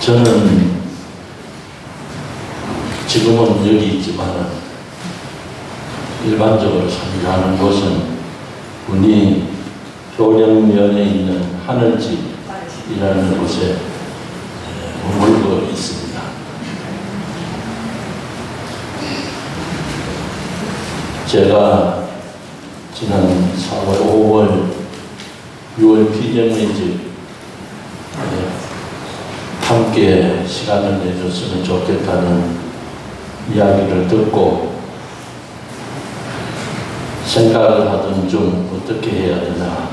저는 지금은 여기 있지만 일반적으로 산다는 곳은 군이 효령면에 있는 하늘집이라는 곳에 머물고 있습니다. 제가 지난 4월, 5월, 6월 비정의집 함께 시간을 내줬으면 좋겠다는 이야기를 듣고 생각을 하던 중 어떻게 해야 되나.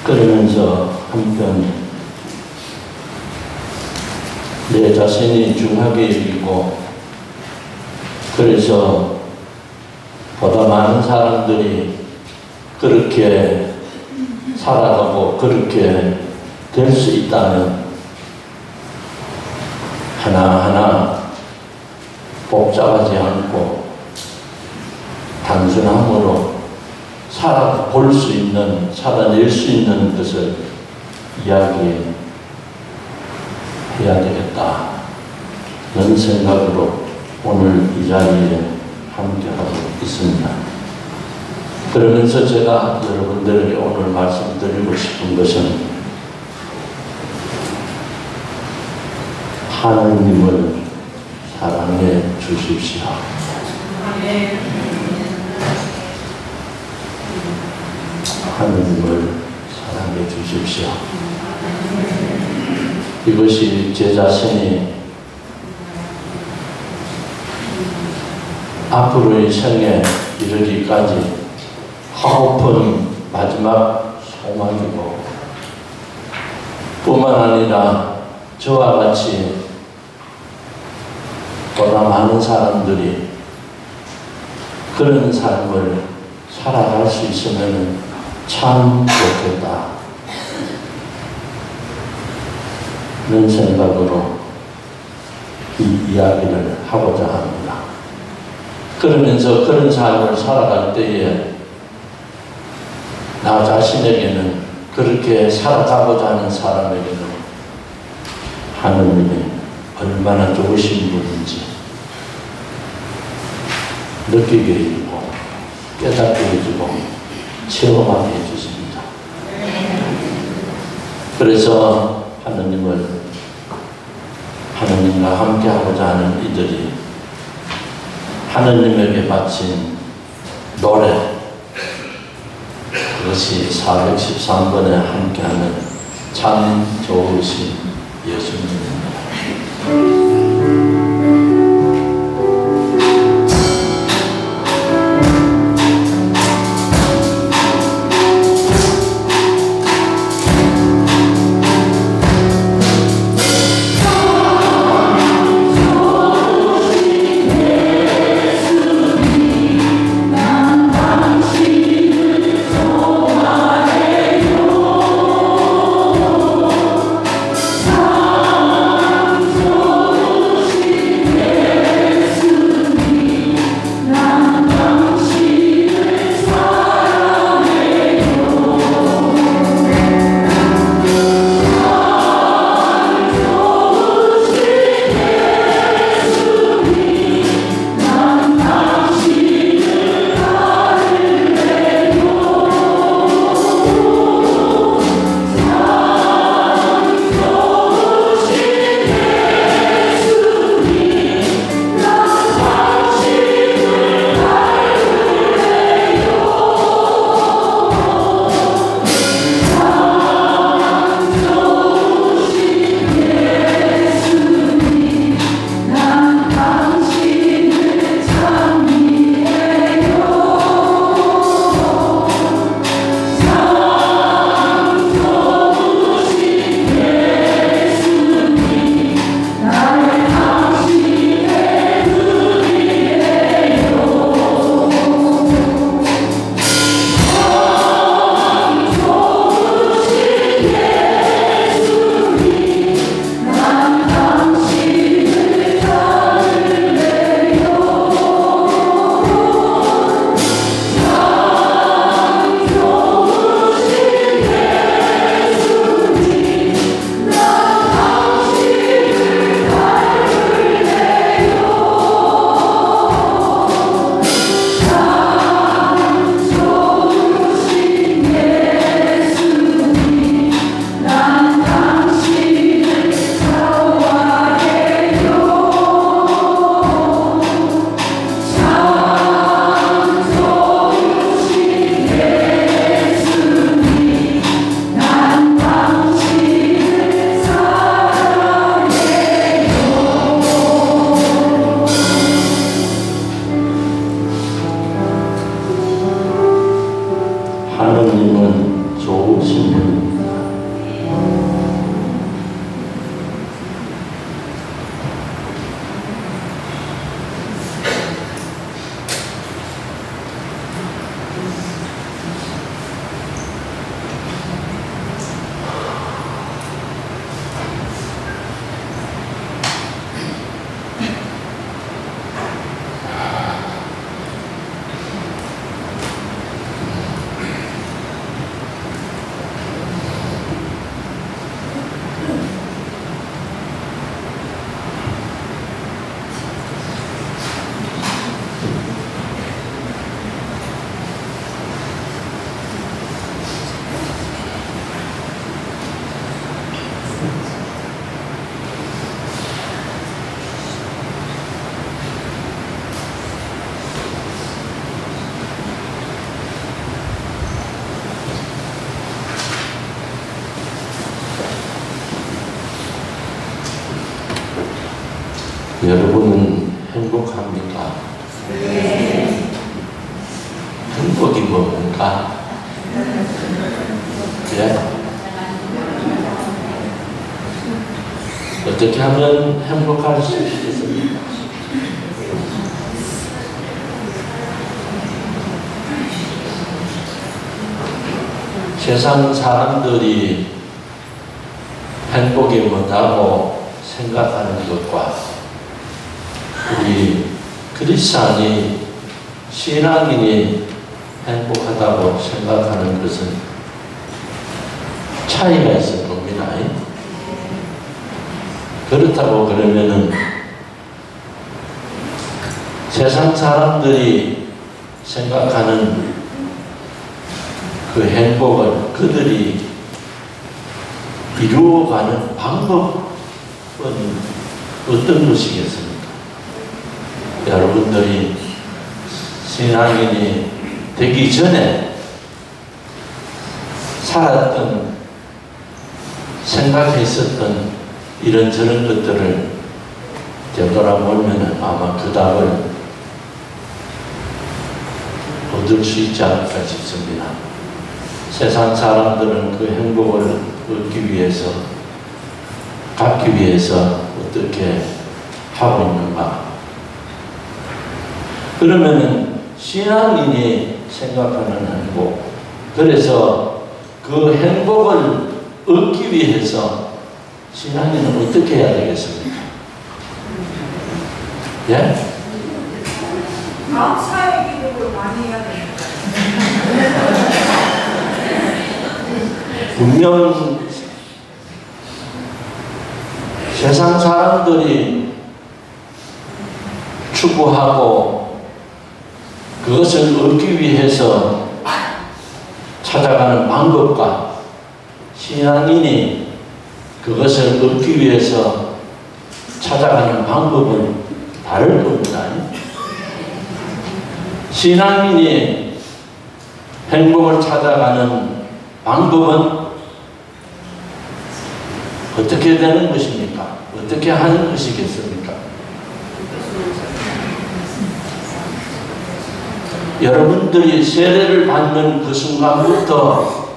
그러면서 한편 내 자신이 중하게 여기고, 그래서 보다 많은 사람들이 그렇게 살아가고 그렇게 될 수 있다면 하나하나 복잡하지 않고 단순함으로 살아볼 수 있는, 살아낼 수 있는 것을 이야기해야 되겠다는 생각으로 오늘 이 자리에 함께하고 있습니다. 그러면서 제가 여러분들에게 오늘 말씀드리고 싶은 것은 하느님을 사랑해 주십시오. 하느님을 사랑해 주십시오. 이것이 제 자신이 앞으로의 생에 이르기까지 하고픈 마지막 소망이고, 뿐만 아니라 저와 같이 보다 많은 사람들이 그런 삶을 살아갈 수 있으면 참 좋겠다 그런 생각으로 이 이야기를 하고자 합니다. 그러면서 그런 삶을 살아갈 때에 나 자신에게는, 그렇게 살아가고자 하는 사람에게는 하느님이 얼마나 좋으신 분인지 느끼게 해주고 깨닫게 해주고 체험하게 해주십니다. 그래서 하느님과 함께 하고자 하는 이들이 하느님에게 바친 노래, 그것이 413번에 함께하는 참 좋으신 예수님입니다. 하느님은 좋으신 분입니다. 여러분은 행복합니까? 네. 행복이 뭡니까? 예? 어떻게 하면 행복할 수 있겠습니까? 세상 사람들이 행복이 뭐냐고 생각하는 것과 우리 크리스찬이 신앙인이 행복하다고 생각하는 것은 차이가 있을 겁니다. 그렇다고 그러면은 세상 사람들이 생각하는 그 행복을 그들이 이루어가는 방법은 어떤 것이겠습니까? 여러분들이 신앙인이 되기 전에 살았던, 생각했었던 이런저런 것들을 되돌아보면 아마 그 답을 얻을 수 있지 않을까 싶습니다. 세상 사람들은 그 행복을 얻기 위해서, 갖기 위해서 어떻게 하고 있는가? 그러면은 신앙인이 생각하는 행복, 그래서 그 행복을 얻기 위해서 신앙인은 어떻게 해야 되겠습니까? 예? 감사의 기도를 많이 해야 됩니다. 분명 세상 사람들이 추구하고 그것을 얻기 위해서 찾아가는 방법과 신앙인이 그것을 얻기 위해서 찾아가는 방법은 다를 겁니다. 신앙인이 행복을 찾아가는 방법은 어떻게 되는 것입니까? 어떻게 하는 것이겠습니까? 여러분들이 세례를 받는 그 순간부터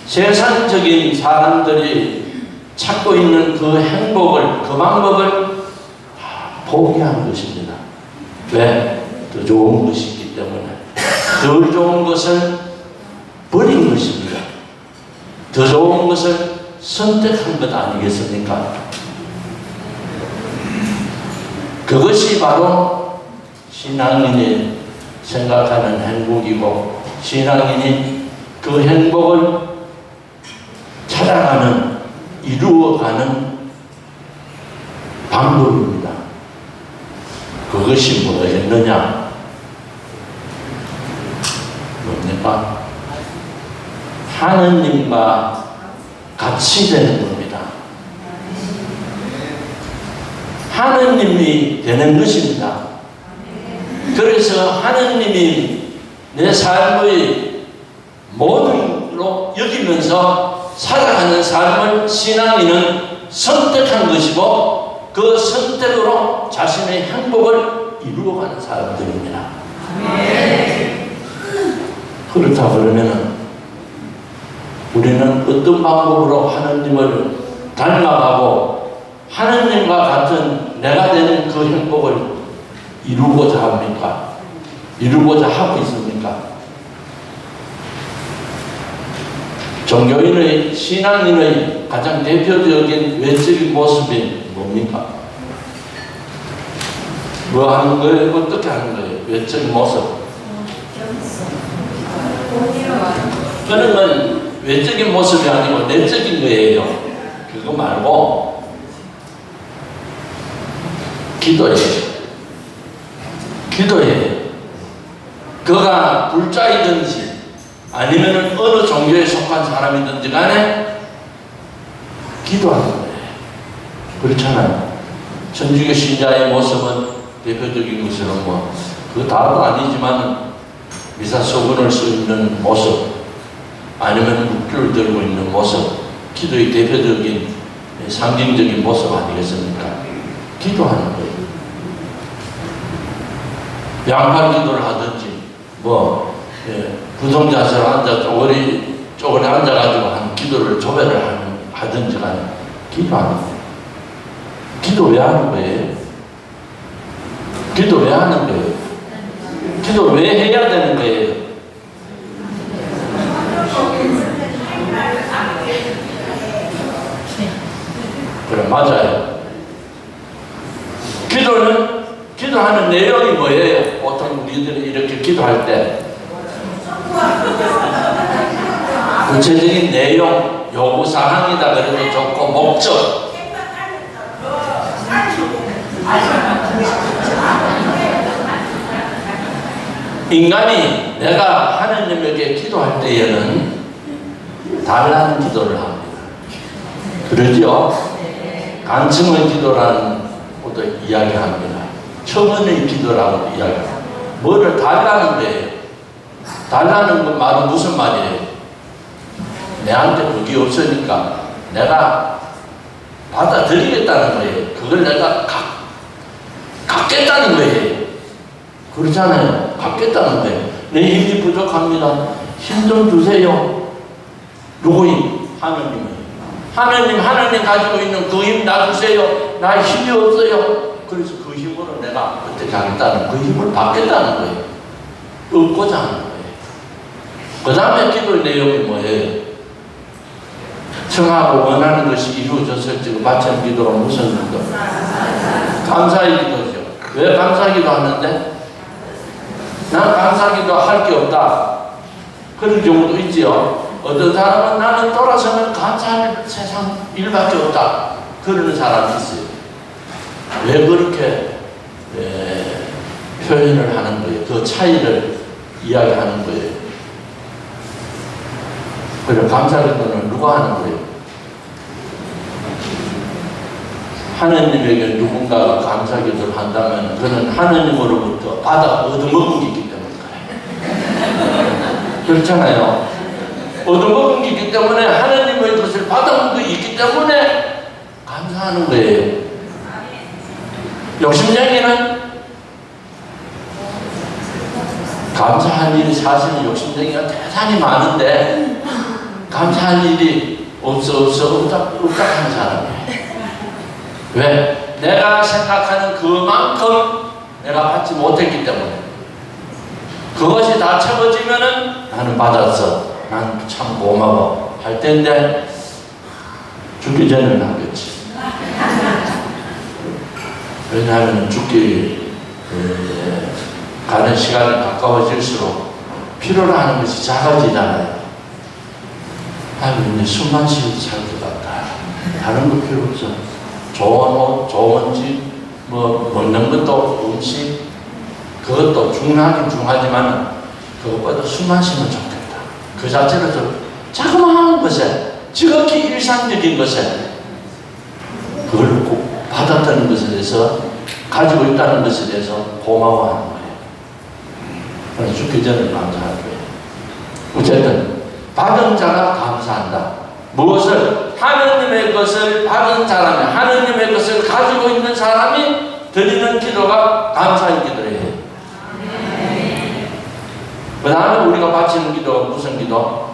세상적인 사람들이 찾고 있는 그 행복을, 그 방법을 다 포기한 것입니다. 왜? 더 좋은 것이 있기 때문에. 덜 좋은 것을 버린 것입니다. 더 좋은 것을 선택한 것 아니겠습니까? 그것이 바로 신앙인이 생각하는 행복이고, 신앙인이 그 행복을 찾아가는, 이루어가는 방법입니다. 그것이 뭐였느냐? 뭡니까? 하느님과 같이 되는 겁니다. 하느님이 되는 것입니다. 그래서 하느님이 내 삶의 모든로 여기면서 살아가는 삶을 신앙인은 선택한 것이고, 그 선택으로 자신의 행복을 이루어가는 사람들입니다. 그렇다 그러면은 우리는 어떤 방법으로 하느님을 닮아가고 하느님과 같은 내가 되는 그 행복을 이루고자 합니까? 이루고자 하고 있습니까? 종교인의 신앙인의 가장 대표적인 외적인 모습이 뭡니까? 뭐 하는 거예요? 어떻게 하는 거예요? 외적인 모습. 그런 건 외적인 모습이 아니고 내적인 거예요. 그거 말고 기도해요. 기도해요. 그가 불자이든지 아니면 어느 종교에 속한 사람이든지 간에 기도하는 거예요. 그렇잖아요. 천주교 신자의 모습은 대표적인 것으로 그 다도 아니지만 미사 서문을 쓰고 있는 모습 아니면 묵주를 들고 있는 모습, 기도의 대표적인 상징적인 모습 아니겠습니까? 기도하는 거예요. 양팔 기도를 하든지 부동자세로 앉아 쪼그리 앉아가지고 한 기도를 조배를 하든지 간에 기도하는 거예요. 기도 왜 하는 거예요? 기도 왜 하는 거예요? 기도 왜 해야 되는 거예요? 그래, 맞아요. 기도하는 내용이 뭐예요? 보통 우리들이 이렇게 기도할 때 구체적인 내용, 요구사항이다 그래도 좋고 목적 인간이 내가 하느님에게 기도할 때에는 달라는 기도를 합니다. 그러죠? 간청의 기도라는 것도 이야기합니다. 청원의 기도라고 이야기합니다. 뭐를 달라는 거예요? 달라는 그 말은 무슨 말이에요? 내한테 그게 없으니까 내가 받아들이겠다는 거예요. 그걸 내가 갖겠다는 거예요. 그렇잖아요. 갖겠다는 거예요. 내 힘이 부족합니다. 힘 좀 주세요. 누구임? 하느님 가지고 있는 그 힘 놔주세요. 나 힘이 없어요. 그래서 그 힘으로 내가 어떻게 하겠다는 그 힘을 받겠다는 거예요. 얻고자 하는 거예요. 그 다음에 기도의 내용이 뭐예요? 청하고 원하는 것이 이루어졌을 때 마침 기도가 무슨 기도? 감사의 기도죠. 왜 감사 기도 하는데? 난 감사 기도 할 게 없다. 그런 경우도 있지요. 어떤 사람은 나는 돌아서면 감사할 세상 일밖에 없다. 그러는 사람이 있어요. 왜 그렇게 표현을 하는 거예요? 그 차이를 이야기하는 거예요. 그래, 감사 기도는 누가 하는 거예요? 하느님에게 누군가가 감사 기도를 한다면 그는 하느님으로부터 받아 얻어먹은 게 있기 때문에 그렇잖아요. 얻어먹은 게 있기 때문에 하느님의 것을 받아먹은 게 있기 때문에 감사하는 거예요. 욕심쟁이는 감사할 일이 사실은 욕심쟁이가 대단히 많은데 감사할 일이 없다 하는 사람이에요. 왜? 내가 생각하는 그만큼 내가 받지 못했기 때문에 그것이 다 채워지면은 나는 받았어. 난 참 고마워 할 텐데 죽기 전에는 하겠지. 왜냐하면 죽기 가는 시간이 가까워질수록 필요로 하는 것이 작아지잖아요. 근데 숨만 쉬어도 살 것 같다. 다른 거 필요 없어. 좋은 옷, 좋은 집, 먹는 것도 음식, 그것도 중요하긴 중요하지만 그것보다 숨만 쉬면 좋겠다. 그 자체로 좀 자그마한 것에, 지극히 일상적인 것에 그걸 꼭 받았다는 것에 대해서, 가지고 있다는 것에 대해서 고마워하는 거예요. 그래서 죽기 전에 감사할 거예요. 어쨌든 받은 자가 감사한다. 무엇을? 하느님의 것을 받은 사람이, 하느님의 것을 가지고 있는 사람이 드리는 기도가 감사의 기도예요. 그 다음에 우리가 바치는 기도가 무슨 기도?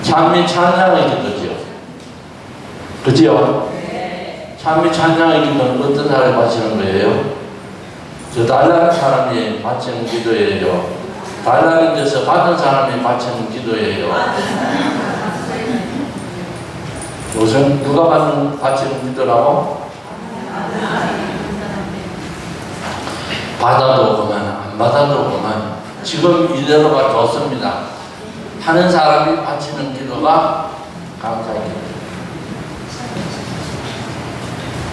찬미 찬양의 기도죠. 그지요? 찬미 찬양의 기도는 어떤 사람이 바치는 거예요? 저 달라는 사람이 바치는 기도예요. 달라는 데서 받은 사람이 바치는 기도예요. 요즘 누가 바치는 기도라고? 받아도 그만, 안 받아도 그만. 지금 이대로가 좋습니다. 하는 사람이 바치는 기도가 감사의 기도.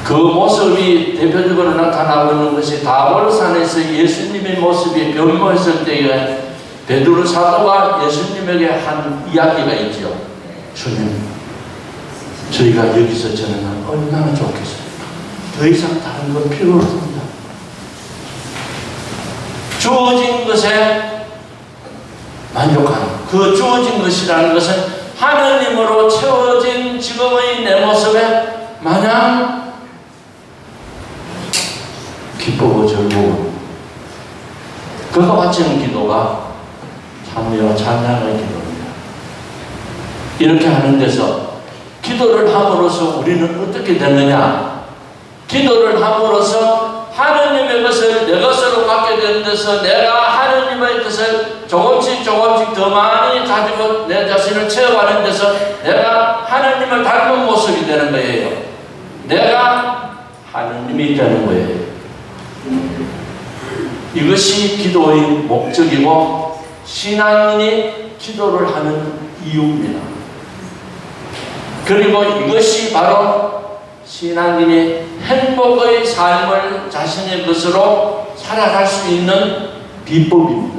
그 모습이 대표적으로 나타나고 있는 것이 다볼산에서 예수님의 모습이 변모했을 때에 베드로 사도가 예수님에게 한 이야기가 있죠. 주님, 저희가 여기서 저는 얼마나 좋겠습니까? 더 이상 다른 건 필요 없습니다. 주어진 것에 만족하는, 그 주어진 것이라는 것은 하느님으로 채워진 지금의 내 모습에 마냥 기쁘고 즐거운, 그가 바치는 기도가 찬미와 찬양의 기도입니다. 이렇게 하는 데서 기도를 함으로써 우리는 어떻게 되느냐? 기도를 함으로써 하느님의 것을 내 것으로 갖게 되는 데서 내가 하느님의 것을 조금씩 더 많이 가지고 내 자신을 채워가는 데서 내가 하느님을 닮은 모습이 되는 거예요. 내가 하느님이 되는 거예요. 이것이 기도의 목적이고 신앙인이 기도를 하는 이유입니다. 그리고 이것이 바로 신앙인이 행복의 삶을 자신의 것으로 살아갈 수 있는 비법입니다.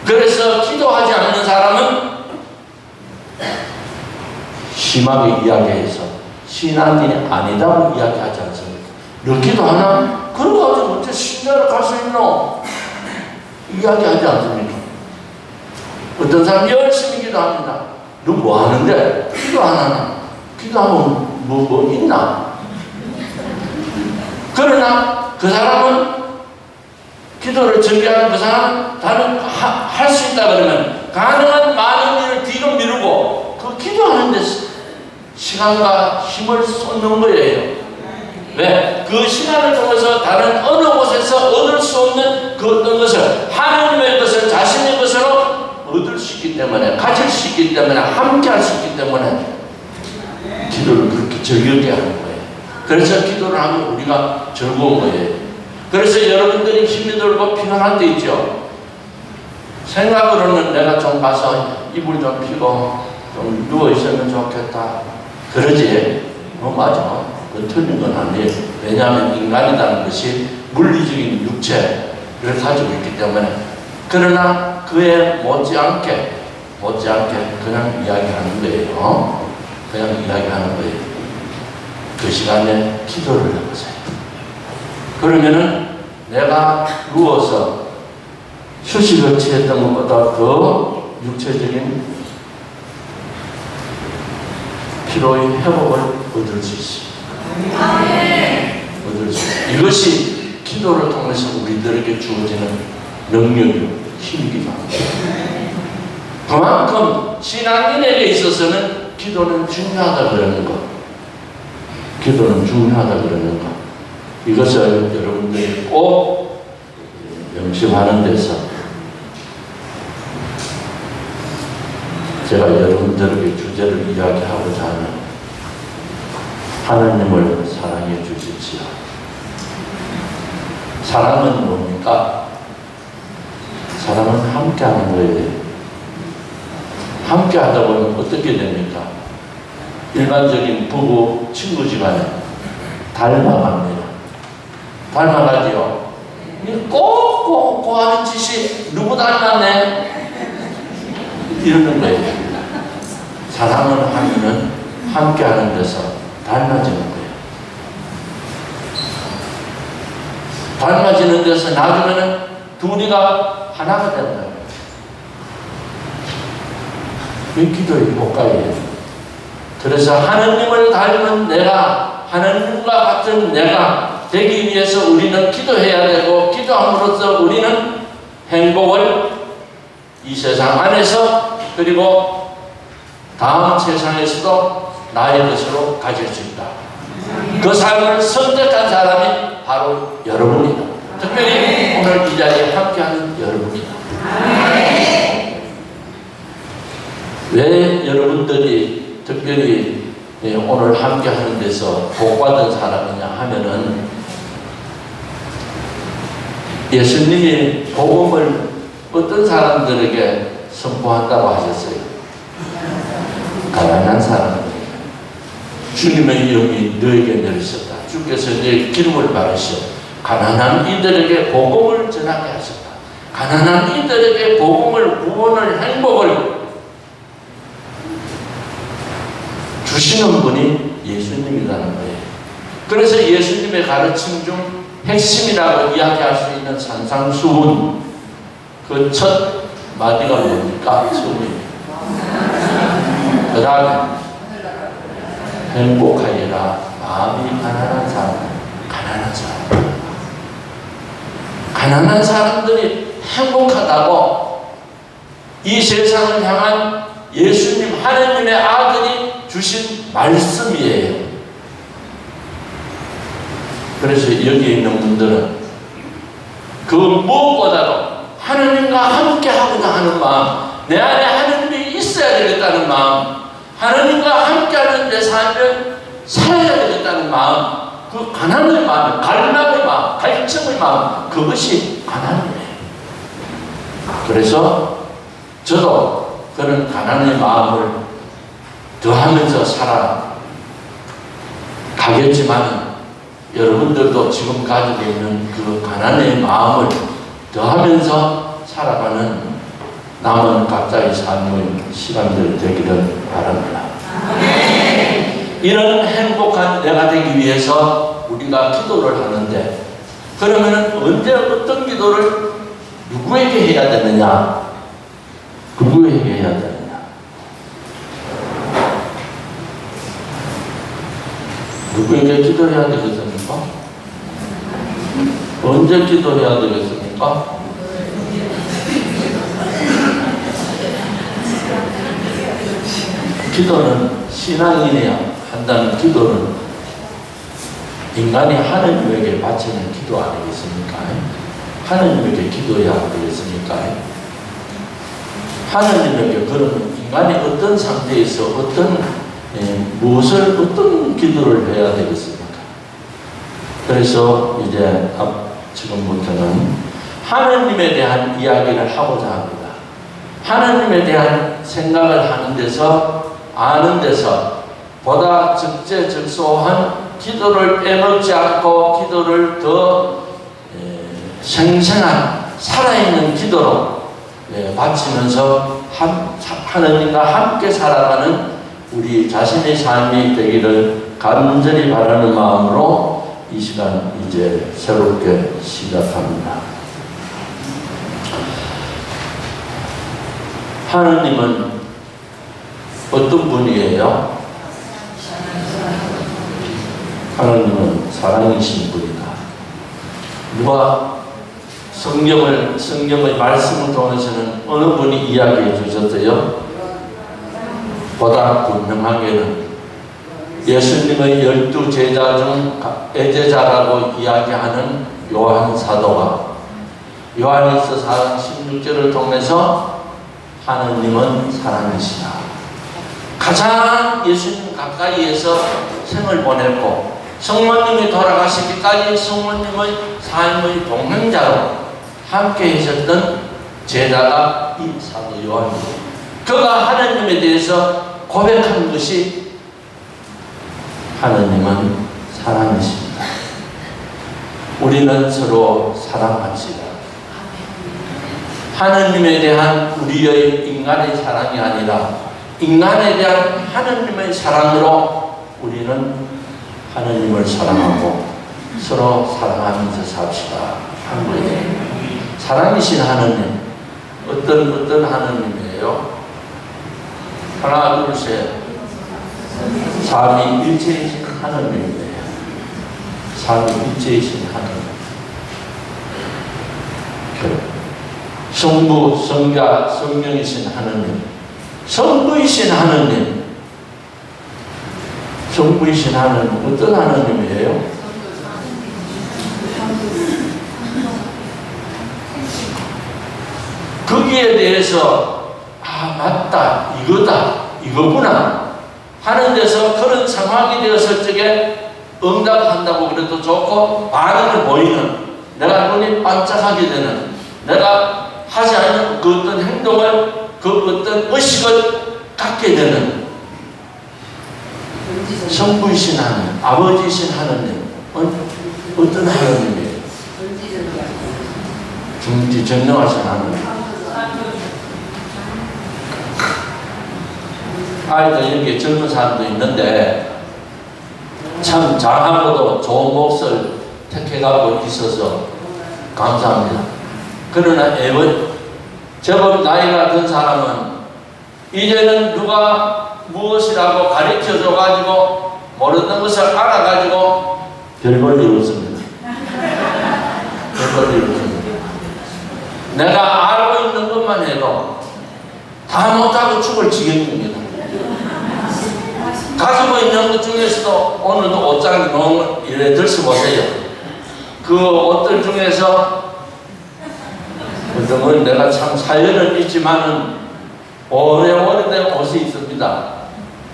그래서 기도하지 않는 사람은 심하게 이야기해서 신앙인이 아니다고 이야기하지 않습니까? 너 기도하나? 그런 거 가지고 어떻게 신자로 갈 수 있노? 이야기하지 않습니까? 어떤 사람이 열심히 기도합니다. 너 뭐 하는데? 기도 안 하나? 기도하면 뭐 있나? 그러나 그 사람은 기도를 즐겨하는 그 사람은 다른 할 수 있다 그러면 가능한 많은 일을 뒤로 미루고 그 기도하는 데 시간과 힘을 쏟는 거예요. 왜? 그 시간을 통해서 다른 어느 곳에서 얻을 수 없는 그 어떤 것을 하나님의 것을 자신의 것으로 얻을 수 있기 때문에, 가질 수 있기 때문에, 함께 할 수 있기 때문에 기도를 그렇게 즐겁게 하는 거예요. 그래서 기도를 하면 우리가 즐거운 거예요. 그래서 여러분들이 힘이 들고 피곤할 때 있죠. 생각으로는 내가 좀 가서 이불 좀 피고 좀 누워 있으면 좋겠다 그러지. 맞아. 그 틀린 건 아니에요. 왜냐하면 인간이라는 것이 물리적인 육체를 가지고 있기 때문에. 그러나 그에 못지않게 그냥 이야기하는 거예요. 그냥 이야기하는 거예요. 그 시간에 기도를 해보세요. 그러면은 내가 누워서 휴식을 취했던 것보다 더 육체적인 피로의 회복을 얻을 수 있습니다. 얻을 수 있습니다. 이것이 기도를 통해서 우리들에게 주어지는 능력이고 힘이기도 합니다. 그만큼 신앙인에게 있어서는 기도는 중요하다 그러는 것. 기도는 중요하다 그러는 것. 이것을 여러분들이 꼭 명심하는 데서 제가 여러분들에게 주제를 이야기하고자 하는 하나님을 사랑해 주십시오. 사랑은 뭡니까? 사랑은 함께하는 거예요. 함께하다 보면 어떻게 됩니까? 일반적인 부부, 친구 집안에 닮아갑니다. 닮아가지요. 꼭 하는 짓이 누구 닮았네? 이러는 거예요. 사랑을 하면은 함께하는 데서 닮아지는 거예요. 닮아지는 데서 나중에는 둘이가 하나가 된다. 이 기도의 효과예요. 그래서 하느님을 닮은 내가, 하느님과 같은 내가 되기 위해서 우리는 기도해야 되고, 기도함으로써 우리는 행복을 이 세상 안에서 그리고 다음 세상에서도 나의 것으로 가질 수 있다. 그 삶을 선택한 사람이 바로 여러분이다. 특별히 오늘 이 자리에 함께하는 여러분이다. 왜 여러분들이 특별히 오늘 함께하는 데서 복받은 사람이냐 하면은, 예수님이 복음을 어떤 사람들에게 선포한다고 하셨어요? 가난한 사람들에게. 주님의 영이 너에게 내리셨다. 주께서 너의 기름을 바르시어 가난한 이들에게 복음을 전하게 하셨다. 가난한 이들에게 복음을, 구원을, 행복을 주시는 분이 예수님이라는 거예요. 그래서 예수님의 가르침 중 핵심이라고 이야기할 수 있는 산상수훈, 그 첫 마디가 뭡니까? 수훈입니다. 그 다음에 행복하여라 마음이 가난한 사람. 가난한 사람. 가난한 사람들이 행복하다고 이 세상을 향한 예수님 하나님의 아들이 주신 말씀이에요. 그래서 여기 있는 분들은 그 무엇보다도 하나님과 함께 하고자 하는 마음, 내 안에 하나님이 있어야 되겠다는 마음, 하나님과 함께하는 내 삶을 살아야 되겠다는 마음, 그 가난의 마음, 갈망의 마음, 갈증의 마음, 그것이 가난이에요. 그래서 저도 그런 가난의 마음을 더하면서 살아가겠지만, 여러분들도 지금 가지고 있는 그 가난의 마음을 더하면서 살아가는 남은 각자의 삶의 시간들 되기를 바랍니다. 이런 행복한 내가 되기 위해서 우리가 기도를 하는데, 그러면 언제 어떤 기도를 누구에게 해야 되느냐? 누구에게 해야 되느냐? 누구에게 기도해야 되겠습니까? 언제 기도해야 되겠습니까? 기도는 신앙인이야 한다는 기도는 인간이 하느님에게 바치는 기도 아니겠습니까? 하느님에게 기도해야 되겠습니까? 하느님에게, 그러면 인간이 어떤 상태에서 무엇을, 어떤 기도를 해야 되겠습니까? 그래서 이제 지금부터는 하느님에 대한 이야기를 하고자 합니다. 하느님에 대한 생각을 하는 데서, 아는 데서 보다 적재적소한 기도를 빼먹지 않고 기도를 더 생생한 살아있는 기도로 바치면서 하느님과 함께 살아가는 우리 자신의 삶이 되기를 간절히 바라는 마음으로 이 시간 이제 새롭게 시작합니다. 하느님은 어떤 분이에요? 하느님은 사랑이신 분이다. 누가 성경의 말씀을 통해서는 어느 분이 이야기해 주셨어요? 보다 분명하게는 예수님의 12 제자 중 애제자라고 이야기하는 요한 사도가 요한일서 4장 16절을 통해서 하느님은 사랑이시다. 가장 예수님 가까이에서 생을 보냈고 성모님이 돌아가시기까지 성모님의 삶의 동행자로 함께 하셨던 제자가 이 사도 요한입니다. 그가 하나님에 대해서 고백한 것이 하나님은 사랑이십니다. 우리는 서로 사랑합시다. 하나님에 대한 우리의 인간의 사랑이 아니라 인간에 대한 하나님의 사랑으로 우리는 하나님을 사랑하고 서로 사랑하면서 삽시다 한 거예요. 사랑이신 하나님, 어떤 하나님이에요? 하나, 둘, 셋. 삼위일체이신 하나님이에요. 삼위일체이신 하나님, 성부, 성자, 성령이신 하나님, 성부이신 하나님, 성부이신 하나님 어떤 하나님이에요? 거기에 대해서 맞다, 이거다, 이거구나 하는 데서 그런 상황이 되었을 적에 응답한다고 그래도 좋고, 반응을 보이는, 내가 눈이 반짝하게 되는, 내가 하지 않는 그 어떤 행동을, 그 어떤 의식을 갖게 되는 성부이신 하나님, 아버지이신 하나님, 어떤 하나님이에요? 전능하신 하나님. 아이들 이렇게 젊은 사람도 있는데 참 잘하고도 좋은 몫을 택해가고 있어서 감사합니다. 그러나 제법 나이가 든 사람은 이제는 누가 무엇이라고 가르쳐줘가지고 모르는 것을 알아가지고 별 볼 일 없습니다. 별 볼 일 없습니다. 내가 알고 있는 것만 해도 다 못하고 죽을 지경입니다. 가지고 있는 것 중에서도 오늘도 옷장 놓은 이래 들수 보세요. 그 옷들 중에서 어떤 내가 참 사연은 있지만은 오래된 옷이 있습니다.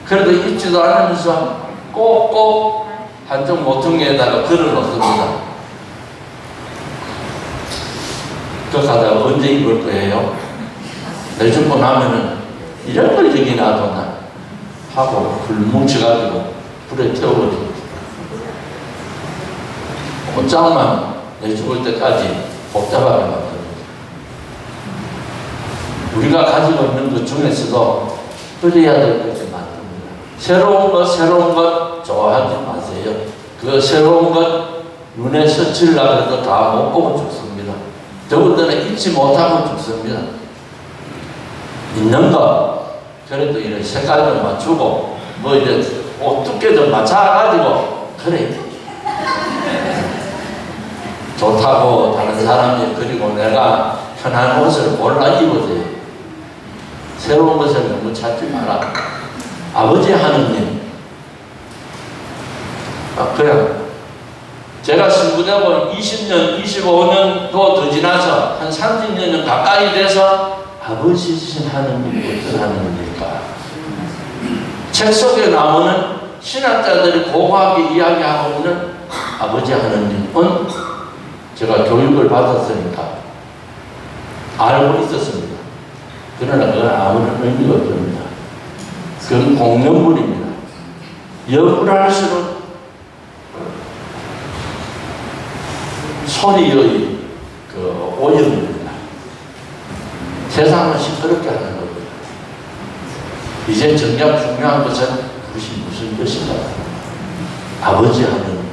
그래도 입지도 않으면서 꼭꼭 한쪽 모퉁이에다가 걸어 놓습니다. 그 가다가 언제 입을 거예요? 내주고 나면은 이런 걸 여기 놔둬나 하고 불 뭉쳐가지고 불에 태워버립니다. 옷장만 내 죽을 때까지 복잡하게 만듭니다. 우리가 가지고 있는 것 중에서도 버려야 될 것을 만듭니다. 새로운 것 좋아하지 마세요. 그 새로운 것 눈에 스치려고 해도 다 못 보고 죽습니다. 더군다나 잊지 못하고 죽습니다. 있는 거 그래도 이런 색깔도 맞추고 뭐 이제 옷 두께도 맞춰가지고 그래 좋다고 다른 사람이 그리고 내가 편한 옷을 골라 입어줘요. 새로운 것을 너무 찾지 마라. 아버지 하느님, 그냥 제가 신부되고 20년, 25년도 더 지나서 한 30년은 가까이 돼서 아버지이신 하느님이 어떤 하느님입니까? 책 속에 나오는 신학자들이 고고하게 이야기하고 있는 아버지 하느님은 제가 교육을 받았으니까 알고 있었습니다. 그러나 그건 아무런 의미가 없습니다. 그건 공연물입니다. 역을할수록 소리의 그 오염입니다. 세상을 시끄럽게 하는 겁니다. 이제 정작 중요한 것은 그것이 무슨 것인가? 아버지 하는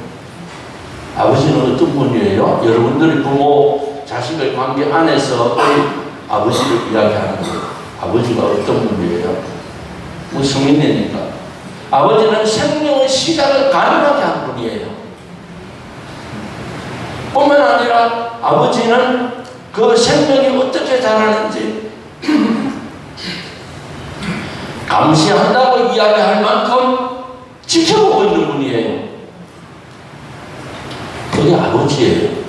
아버지는 어떤 분이에요? 여러분들이 부모 자식의 관계 안에서 아버지를 이야기하는 거예요. 아버지가 어떤 분이에요? 뭐 성인이니까 아버지는 생명의 시작을 가능하게 한 분이에요. 뿐만 아니라 아버지는 그 생명이 어떻게 자라는지 감시한다고 이야기할 만큼 지켜보고 있는 분이에요. 그게 아버지예요.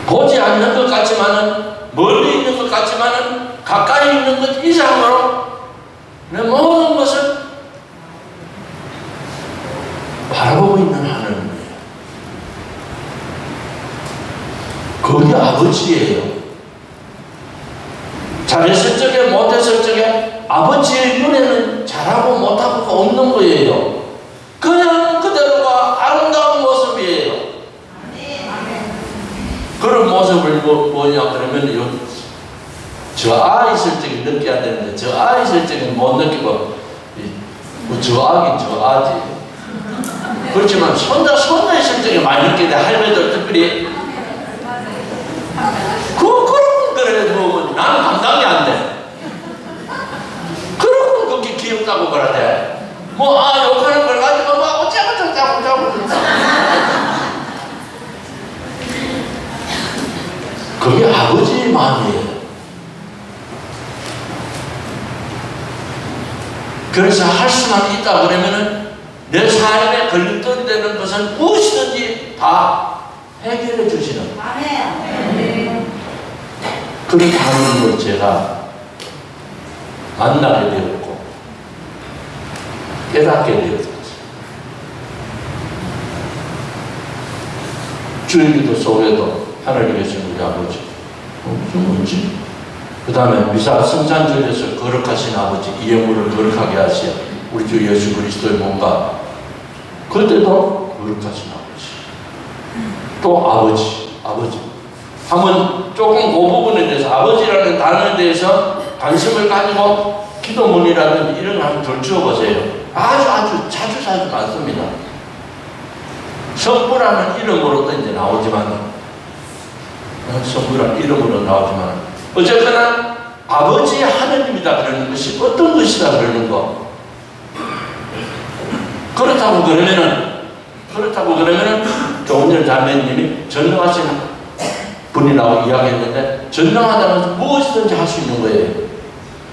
보지 않는 것 같지만은 멀리 있는 것 같지만은 가까이 있는 것 이상으로 내 모든 것을 바라보고 있는 하나님이에요. 그게 아버지예요. 잘했을 적에 못했을 적에 아버지의 눈에는 잘하고 못하고가 없는 거예요. 그냥 그대로가 아름다운 모습이에요. 그런 모습을 뭐냐 그러면 저 아 있을 적에 느껴야 되는데 저 아 있을 적에 못 느끼고 저 아긴 저 아지. 그렇지만 손자 있을 적에 많이 느끼게 돼. 할머니들 특별히 그런 그래 뭐 나는 감당이 안 돼. 그런 그렇게 귀엽다고 그러대. 뭐 욕하는 걸 가지고 막 어쩌고 그래서 할 수만 있다 그러면은 내 삶에 걸림돌이 되는 것은 무엇이든지 다 해결해 주시는 그런 하나님을 제가 만나게 되었고 깨닫게 되었습니다. 주의 기도 속에도 하나님 계신 우리 아버지 뭔지 그 다음에 미사 성찬절에서 거룩하신 아버지 이 영혼을 거룩하게 하시어 우리 주 예수 그리스도의 몸과 그때도 거룩하신 아버지 또 아버지 한번 조금 그 부분에 대해서 아버지라는 단어에 대해서 관심을 가지고 기도문이라든지 이런 거 한번 들추어 보세요. 아주 자주 많습니다. 성부라는 이름으로도 이제 나오지만 성부라는 이름으로 나오지만 어쨌거나 아버지 하느님이다 그러는 것이 어떤 것이다 그러는 거. 그렇다고 그러면은 조금 전에 자매님이 전능하신 분이라고 이야기했는데 전능하다는 무엇이든지 할 수 있는 거예요.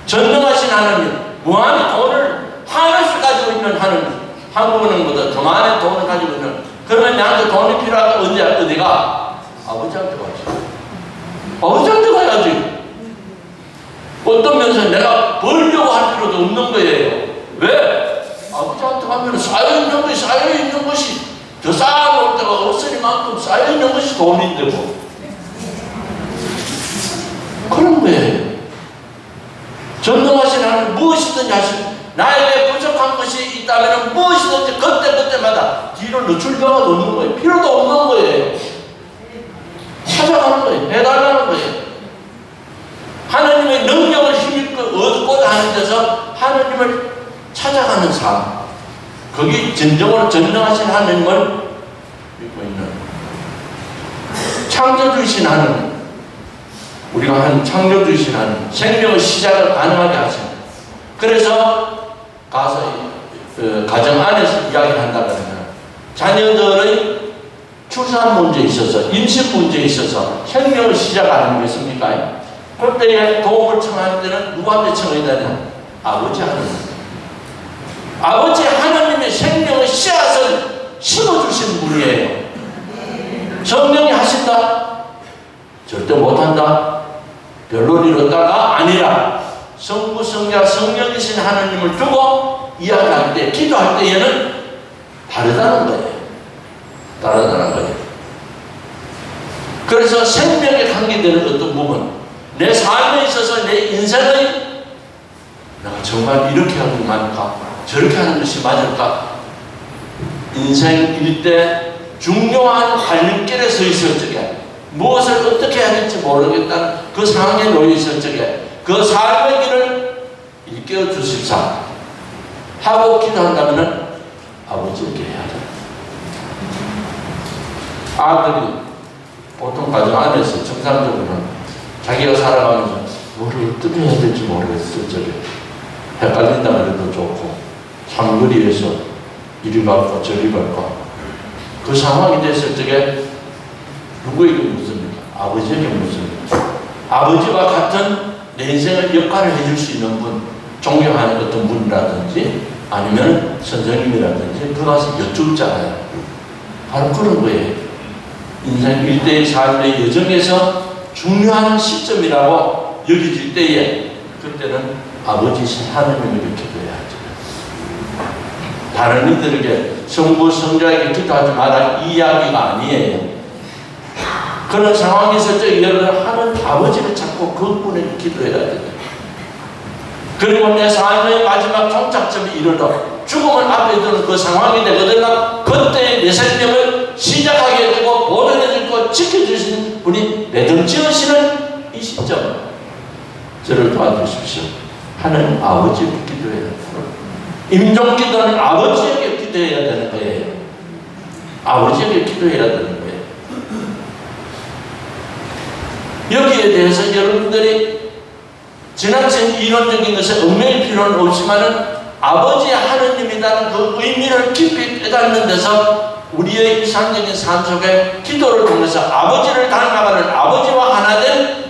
전능하신 하느님, 무한의 돈을 한없이 가지고 있는 하느님, 한국은행보다 더 많은 돈을 가지고 있는. 그러면 나한테 돈이 필요하다 언제 어디가? 아버지한테 가지. 아버지한테 가야지. 어떤 면에서 내가 벌려고 할 필요도 없는 거예요. 왜? 아버지한테 가면 쌓여있는 것이 더 쌓아놓을 데가 없으니만큼 쌓여있는 것이 돈인데 뭐. 그런 거예요. 전능하신 하나님 무엇이든지 하시고 나에게 부족한 것이 있다면 무엇이든지 그때마다 뒤로 늦출 필요가 없는 거예요. 필요도 없는 거예요. 찾아가는 거예요. 해달라는 거예요. 하나님의 능력을 힘입고 얻고자 하는 데서 하나님을 찾아가는 삶. 거기 진정으로 전능하신 하나님을 믿고 있는 창조주이신 하나님. 우리가 한 창조주이신 하나님. 생명의 시작을 가능하게 하시는. 그래서 가서 가정 안에서 이야기를 한다면 자녀들의 출산 문제에 있어서 임신 문제에 있어서 생명을 시작하는 게 있습니까? 그때 도움을 청할 때는 누구한테 청해야 되냐? 아버지 하나님. 아버지 하나님의 생명의 씨앗을 심어주신 분이에요. 성령이 하신다? 절대 못한다. 별로 이렇다가 아니라 성부, 성자, 성령이신 하나님을 두고 이야기할 때, 기도할 때에는 다르다는 거예요. 다르다는 거예요. 그래서 생명에 관계되는 어떤 부분, 내 삶에 있어서 내 인생의 내가 정말 이렇게 하는 게 맞을까? 저렇게 하는 것이 맞을까? 인생 일대 중요한 갈림길에 서 있을 적에 무엇을 어떻게 해야 될지 모르겠다는 그 상황에 놓여 있을 적에 그 삶의 길을 일깨워 주십사 하고 기도한다면 아버지에게 해야 돼. 아들이 보통 가정 안에서 정상적으로는 자기가 살아가면서 뭐를 어떻게 해야 될지 모르겠을 적에 헷갈린다 그래도 좋고 삼거리에서 이리 갈까 저리 갈까 그 상황이 됐을 적에 누구에게 묻습니까? 아버지에게 묻습니다. 아버지와 같은 내 인생의 역할을 해줄 수 있는 분, 존경하는 어떤 분이라든지 아니면 선생님이라든지 그 가서 여쭙잖아요. 바로 그런 거예요. 인생 일대의 삶의 여정에서 중요한 시점이라고 여겨질 때에 그때는 아버지신 하느님에게 기도해야죠. 다른 이들에게 성부, 성자에게 기도하지 마라 이 이야기가 아니에요. 그런 상황이 있을 때 여러분은 하는 아버지를 찾고 그분에게 기도해야 돼요. 그리고 내 삶의 마지막 종착점이 이르러 죽음을 앞에 두는 그 상황이 되거든요. 그때 내 생명을 시작하게 되고 보존해주고 지켜주시는 분이 매듭지으시는 이 시점 저를 도와주십시오. 하는 아버지에게 기도해야 돼요. 임종기도는 아버지에게 기도해야 되는 거예요. 아버지에게 기도해야 되는 거예요. 여기에 대해서 여러분들이 지나친 이론적인 것에 얽매일 필요는 없지만은 아버지 하느님이라는 그 의미를 깊이 깨닫는 데서 우리의 일상적인 삶 속에 기도를 통해서 아버지를 닮아가는 아버지와 하나 된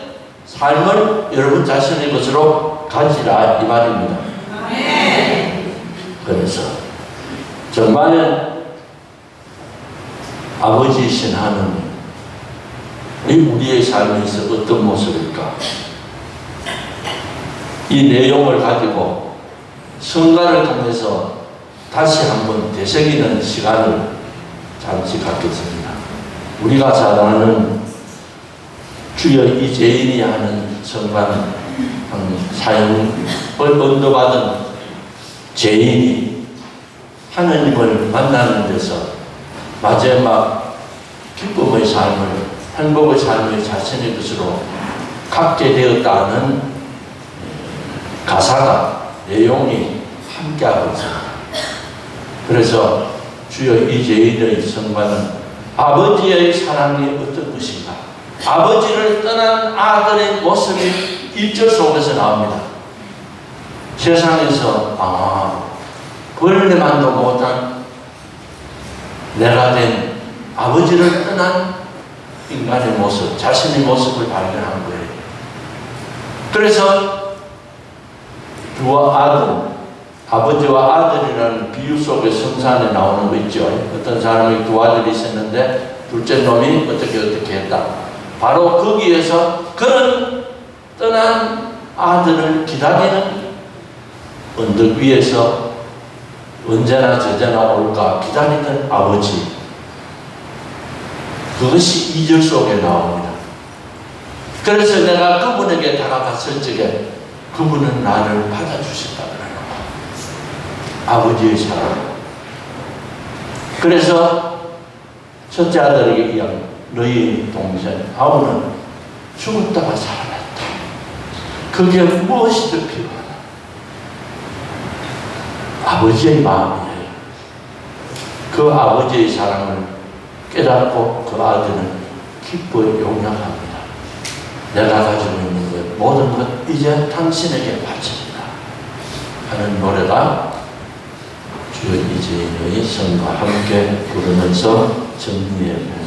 삶을 여러분 자신의 것으로 가지라 이 말입니다. 그래서 정말 아버지이신 하느님, 이 우리의 삶에서 어떤 모습일까? 이 내용을 가지고 성가를 통해서 다시 한번 되새기는 시간을 잠시 갖겠습니다. 우리가 잘 아는 주여 이재인이 하는 성가는 사형을 언도받은 죄인이 하느님을 만나는 데서 마지막 기쁨의 삶을, 행복의 삶을 자신의 것으로 갖게 되었다는 가사가, 내용이 함께하고 있습니다. 그래서 주여 이재인의 성가는 아버지의 사랑이 어떤 것인가, 아버지를 떠난 아들의 모습이 1절 속에서 나옵니다. 세상에서 벌레만도 못한 내가 된 아버지를 떠난 인간의 모습, 자신의 모습을 발견한 거예요. 그래서 주와 아들, 아버지와 아들이라는 비유 속에 성산에 나오는 거 있죠. 어떤 사람이 두 아들이 있었는데 둘째 놈이 어떻게 했다. 바로 거기에서 그런 떠난 아들을 기다리는 언덕 위에서 언제나 저제나 올까 기다리는 아버지, 그것이 2절 속에 나옵니다. 그래서 내가 그분에게 다가갔을 적에 그분은 나를 받아주셨다 그래요. 아버지의 사랑. 그래서 첫째 아들에게 이양, 너희 동생 아우는 죽었다가 살아났다. 그게 무엇이 더 필요하다? 아버지의 마음이에요. 그 아버지의 사랑을 깨닫고 그 아들은 기뻐 용납합니다. 내가 가지고 있는 것, 모든 것 이제 당신에게 바칩니다 하는 노래가 주여 이재인의 성과 함께 부르면서 정리해 봅니다.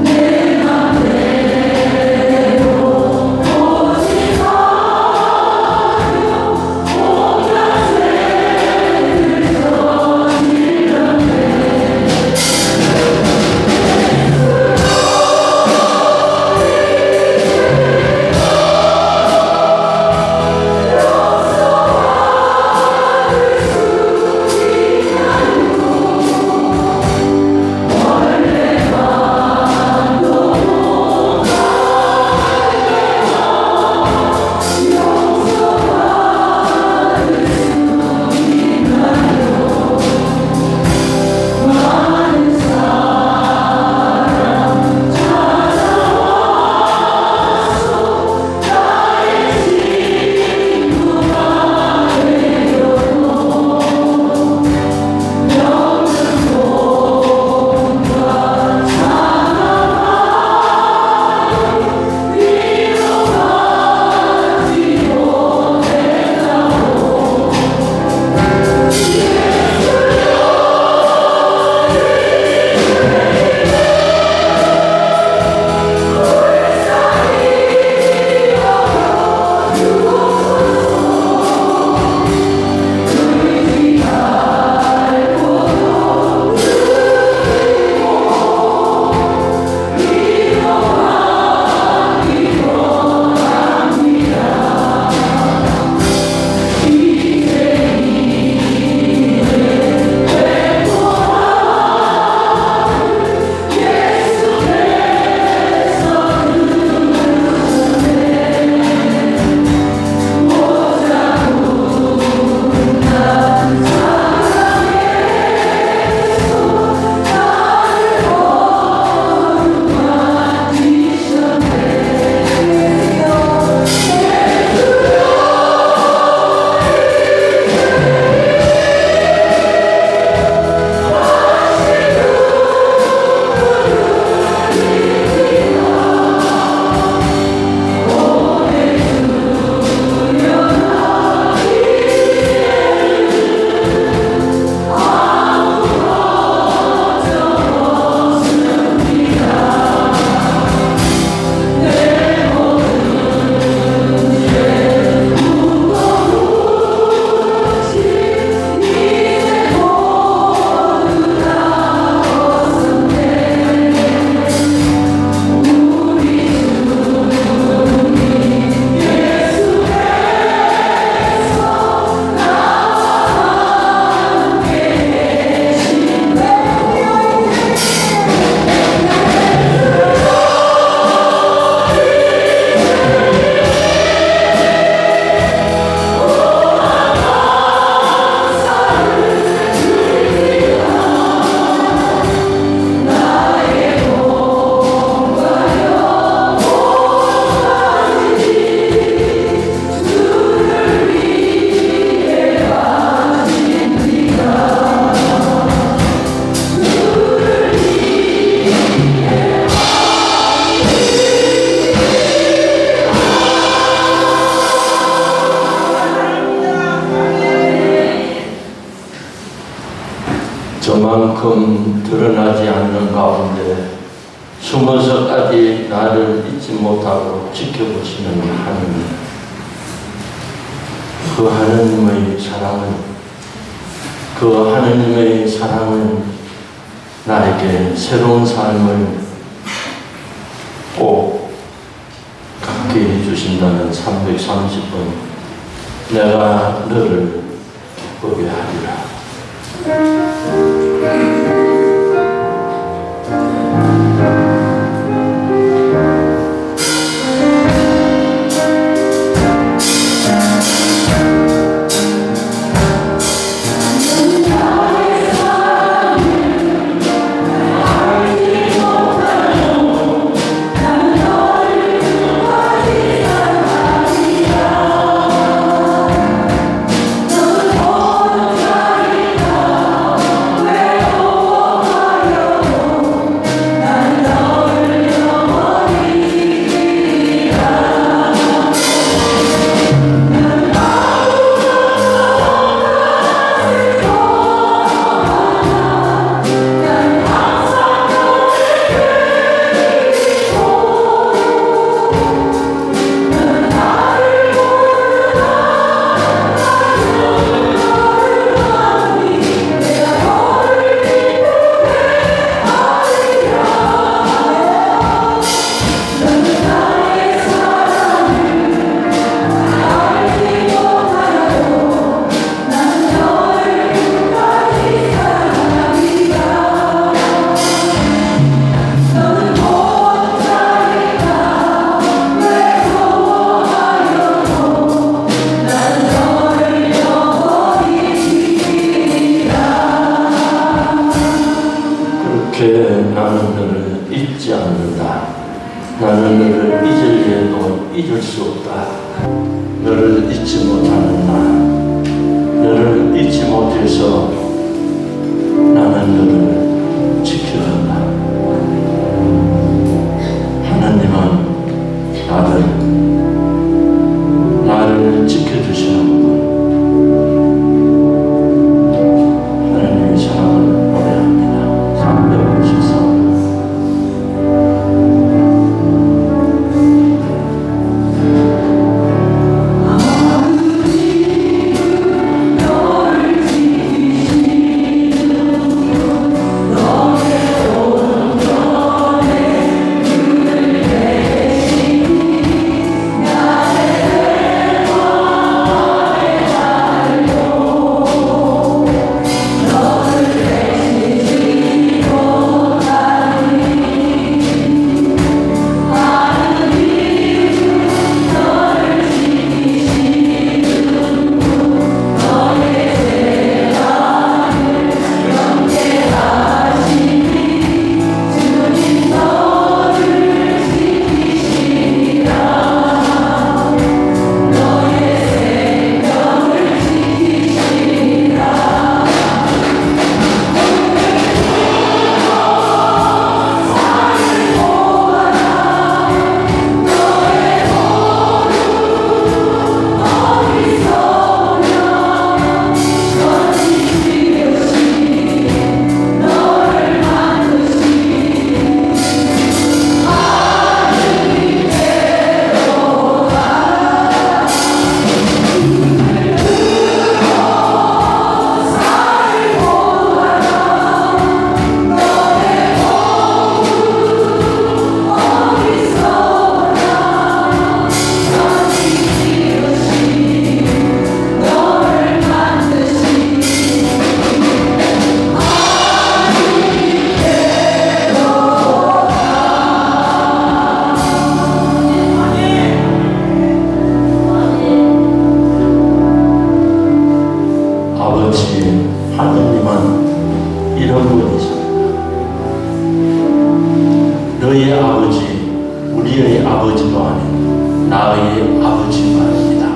내 맘에 저만큼 드러나지 않는 가운데 숨어서까지 나를 잊지 못하고 지켜보시는 하느님, 그 하느님의 사랑은 나에게 새로운 삶을 꼭 갖게 해주신다는 330번 내가 너를 기쁘게 하리라. 나는 너를 잊지 않는다. 나는 너를 잊으려도 잊을 수 없다. 너를 잊지 못하는 나, 너를 잊지 못해서 나는 너를 지켜준다. 하나님은 나를 지켜주시는 분, 하나님의 사랑을 노래합니다. 354. 하느님은 이런 분이십니다. 너희 아버지, 우리의 아버지도 아닌 나의 아버지가 아닙니다.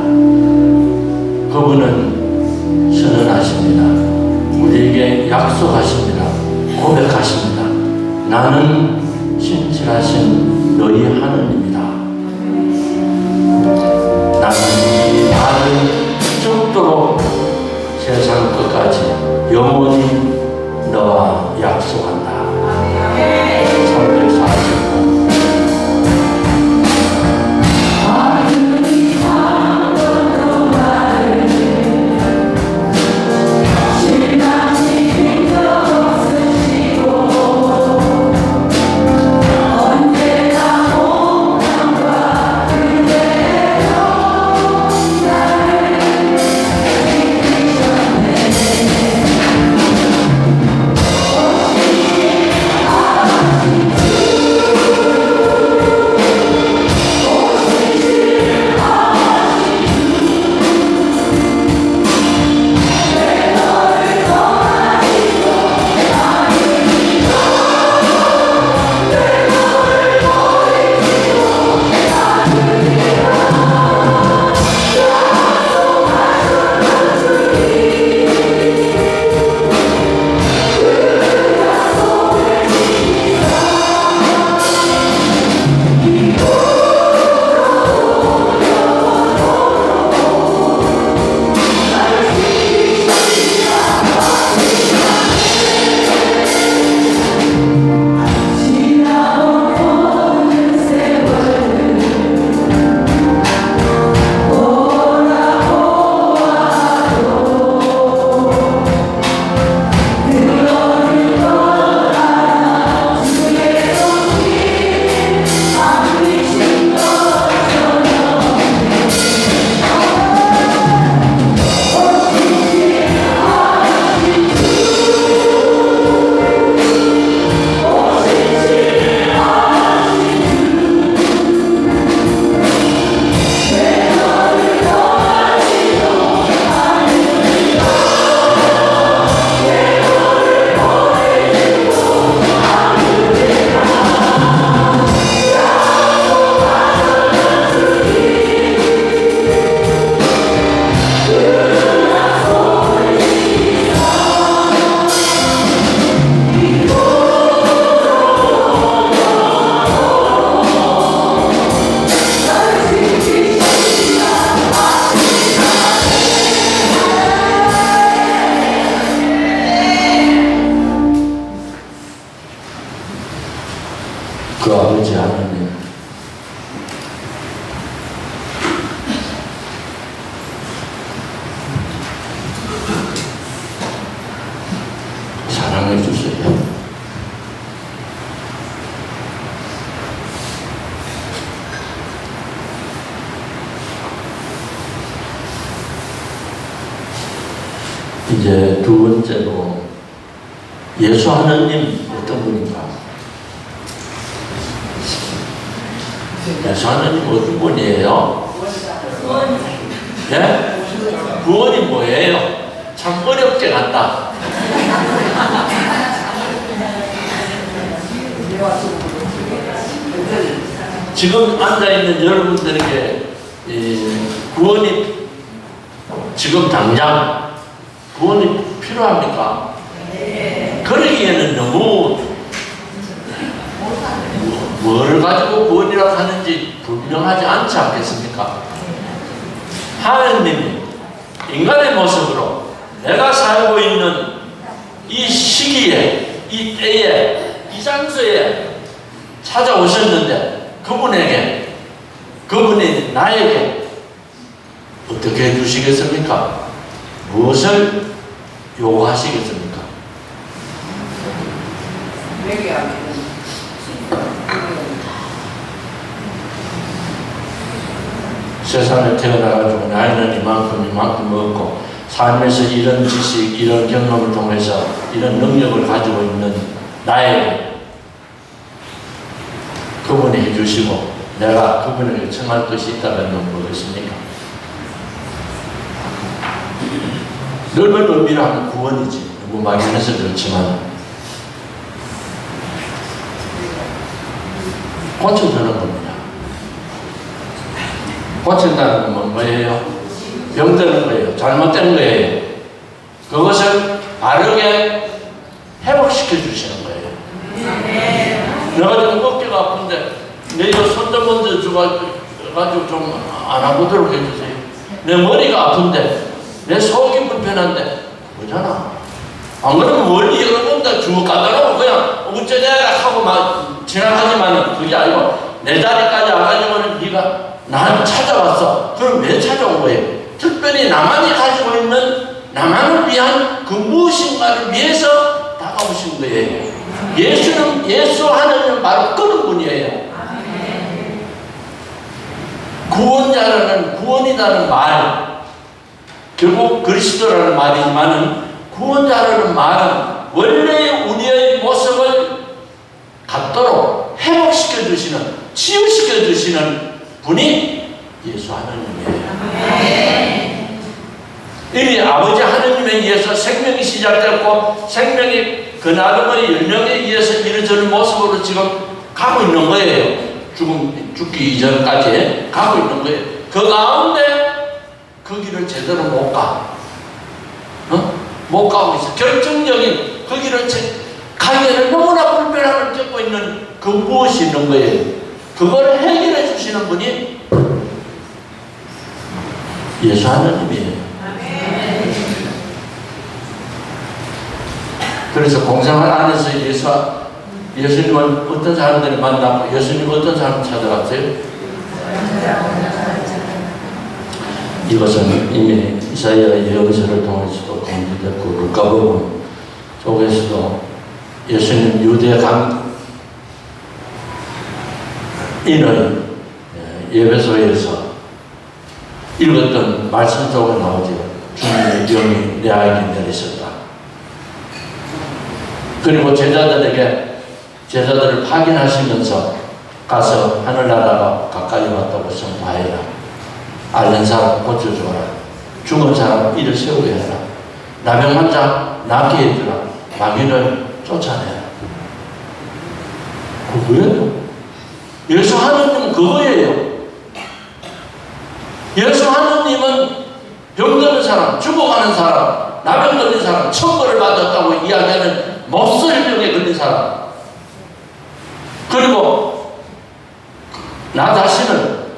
그분은 선언하십니다. 우리에게 약속하십니다. 고백하십니다. 나는 신실하신 너희 하느님이다. 나는 이 말을 죽도록 세상 끝까지 영원히 너와 사랑해 주세요. 이제 두 번째로 예수 하느님 어떤 분인가? 예수 하느님 어떤 분이에요? 예? 구원이 뭐예요? 참 어렵게 간다. 지금 앉아있는 여러분들에게 구원이 지금 당장 구원이 필요합니까? 그러기에는 너무 뭐를 가지고 구원이라고 하는지 분명하지 않지 않겠습니까? 하나님이 인간의 모습으로 내가 살고 있는 이 시기에, 이 때에, 이 장소에 찾아오셨는데 그분이 나에게 어떻게 해주시겠습니까? 무엇을 요구하시겠습니까? 세상에 태어나가지고 나이는 이만큼 먹고 삶에서 이런 지식, 이런 경험을 통해서 이런 능력을 가지고 있는 나에게 그분이 해주시고 내가 그분에게 청할 것이 있다면 무엇입니까? 넓은 의미로 하는 구원이지. 너무 막연해서 그렇지만 고쳐주는 겁니다. 고친다는 건 뭐예요? 병드는 거예요. 잘못된 거예요. 그것을 바르게 회복시켜 주시는 거예요. 내가 지금 어깨가 아픈데 내 손좀 먼저 줘가지고 좀 안아보도록 해주세요. 내 머리가 아픈데 내 속이 불편한데 그러잖아. 안 그러면 멀리 여러 군데 쭉 가더라고 그냥 어쩌냐 하고 막 지나가지만 그게 아니고 내 자리까지 와가지고는 네가 나를 찾아왔어. 그럼 왜 찾아온 거예요? 특별히 나만이 가지고 있는 나만을 위한 그 무엇인가를 위해서 다가오신 거예요. 예수 하나님은 바로 그런 분이에요. 구원이라는 말, 결국 그리스도라는 말이지만은 구원자라는 말은 원래 우리의 모습을 갖도록 회복시켜 주시는, 치유시켜 주시는 분이 예수 하나님이에요. 이미 아버지 하나님에 의해서 생명이 시작됐고 생명이 그 나름의 열명에 의해서 이루어지는 모습으로 지금 가고 있는 거예요. 죽기 이전까지 가고 있는 거예요. 그 가운데 그 길을 제대로 못 가. 못 가고 있어. 결정적인 그 길을 가기에는 너무나 불편함을 겪고 있는 그 무엇이 있는 거예요. 그걸 해결해 주시는 분이 예수 하나님이에요. 그래서 공생활 안에서 예수님은 어떤 사람들을 만나고 예수님은 어떤 사람을 찾아갔어요? 이것은 이미 이사야 예언서를 통해서도 공개됐고 루카복음 속에서도 예수님 유대 강인의 예배소에서 읽었던 말씀 속에 나오죠. 주님의 영이 내에게 내리셨다. 그리고 제자들을 파견하시면서 가서 하늘나라가 가까이 왔다고 선포하여라. 앓는 사람 고쳐주어라. 죽은 사람 일을 세우게 해라. 나병 환자 낫게 해주라. 마귀를 쫓아내라. 그거예요. 예수 하느님은 그거예요. 예수 하느님은 병드는 사람, 죽어가는 사람, 나병 걸린 사람, 천벌을 받았다고 이야기하는 목소리병에 걸린 사람, 그리고 나 자신을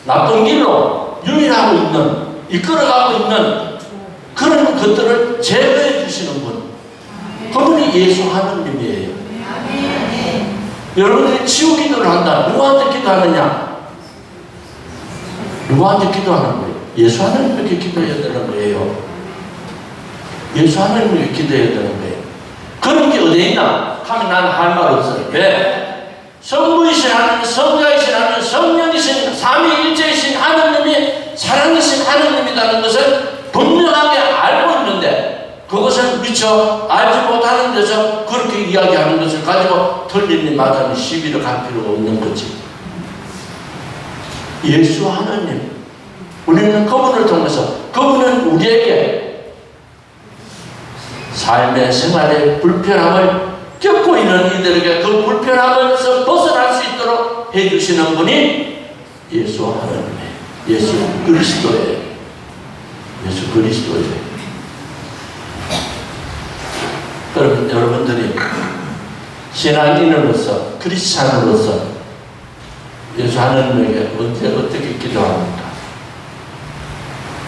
나쁜 길로 유인하고 있는, 이끌어가고 있는 그런 것들을 제거해 주시는 분, 그분이 예수 하느님이에요. 여러분들이 치유 기도를 한다. 누구한테 기도하느냐? 누구한테 기도하는 거예요? 예수 하나님에게 기도해야 되는 거예요. 예수 하나님에게 기도해야 되는 거예요. 그런 어디 있나? 하면 나는 할 말 없어요. 왜? 성부이신 하나님, 성자이신 하나님, 성령이신 삼위일체이신 하나님이 사랑이신 하나님이라는 것을 분명하게 알고 있는데 그것을 미처 알지 못하는 데서 그렇게 이야기하는 것을 가지고 틀리니 맞으니 시비를 갈 필요가 없는 거지. 예수 하나님, 우리는 그분을 통해서 그분은 우리에게 삶의 생활의 불편함을 겪고 있는 이들에게 그 불편함에서 벗어날 수 있도록 해주시는 분이 예수 하나님의 예수 그리스도예요. 예수 그리스도예요. 그러면 여러분들이 신앙인으로서 크리스찬으로서 예수 하나님에게 언제 어떻게 기도합니까?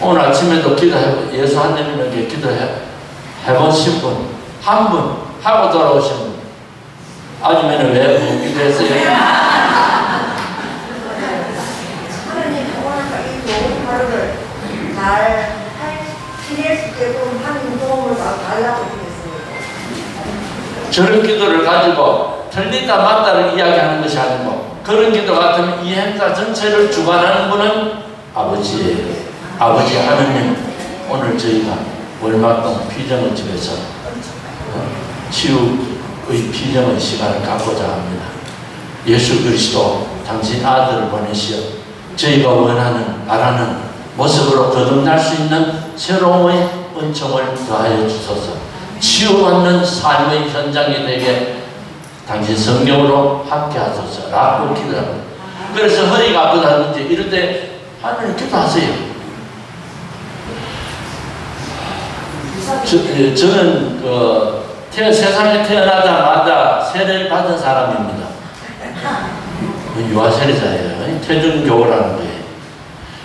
오늘 아침에도 기도해 예수 하나님에게 기도해보신 분, 한 분 하고 돌아오신 분. 아니면 왜 못 기도했어요? 하나님 오늘 이 좋은 하루를 잘 지낼 수 있게끔 하나님 도움을 달라고 했습니다. 저런 기도를 가지고 틀리다 맞다를 이야기하는 것이 아니고 그런 기도 같으면 이 행사 전체를 주관하는 분은 아버지예요. 아버지 하나님, 오늘 저희가 월막동 피정의 집에서 치유의 피정의 시간을 갖고자 합니다. 예수 그리스도 당신 아들을 보내시어 저희가 원하는 바라는 모습으로 거듭날 수 있는 새로운 은총을 더하여 주소서. 치유받는 삶의 현장이 되게 당신 성령으로 함께 하소서 라고 기도합니다. 그래서 허리가 아프다든지 이럴 때 하나님 기도하세요. 저는 세상에 태어나자마자 세례를 받은 사람입니다. 유아세례자예요. 태중교라는 거예요.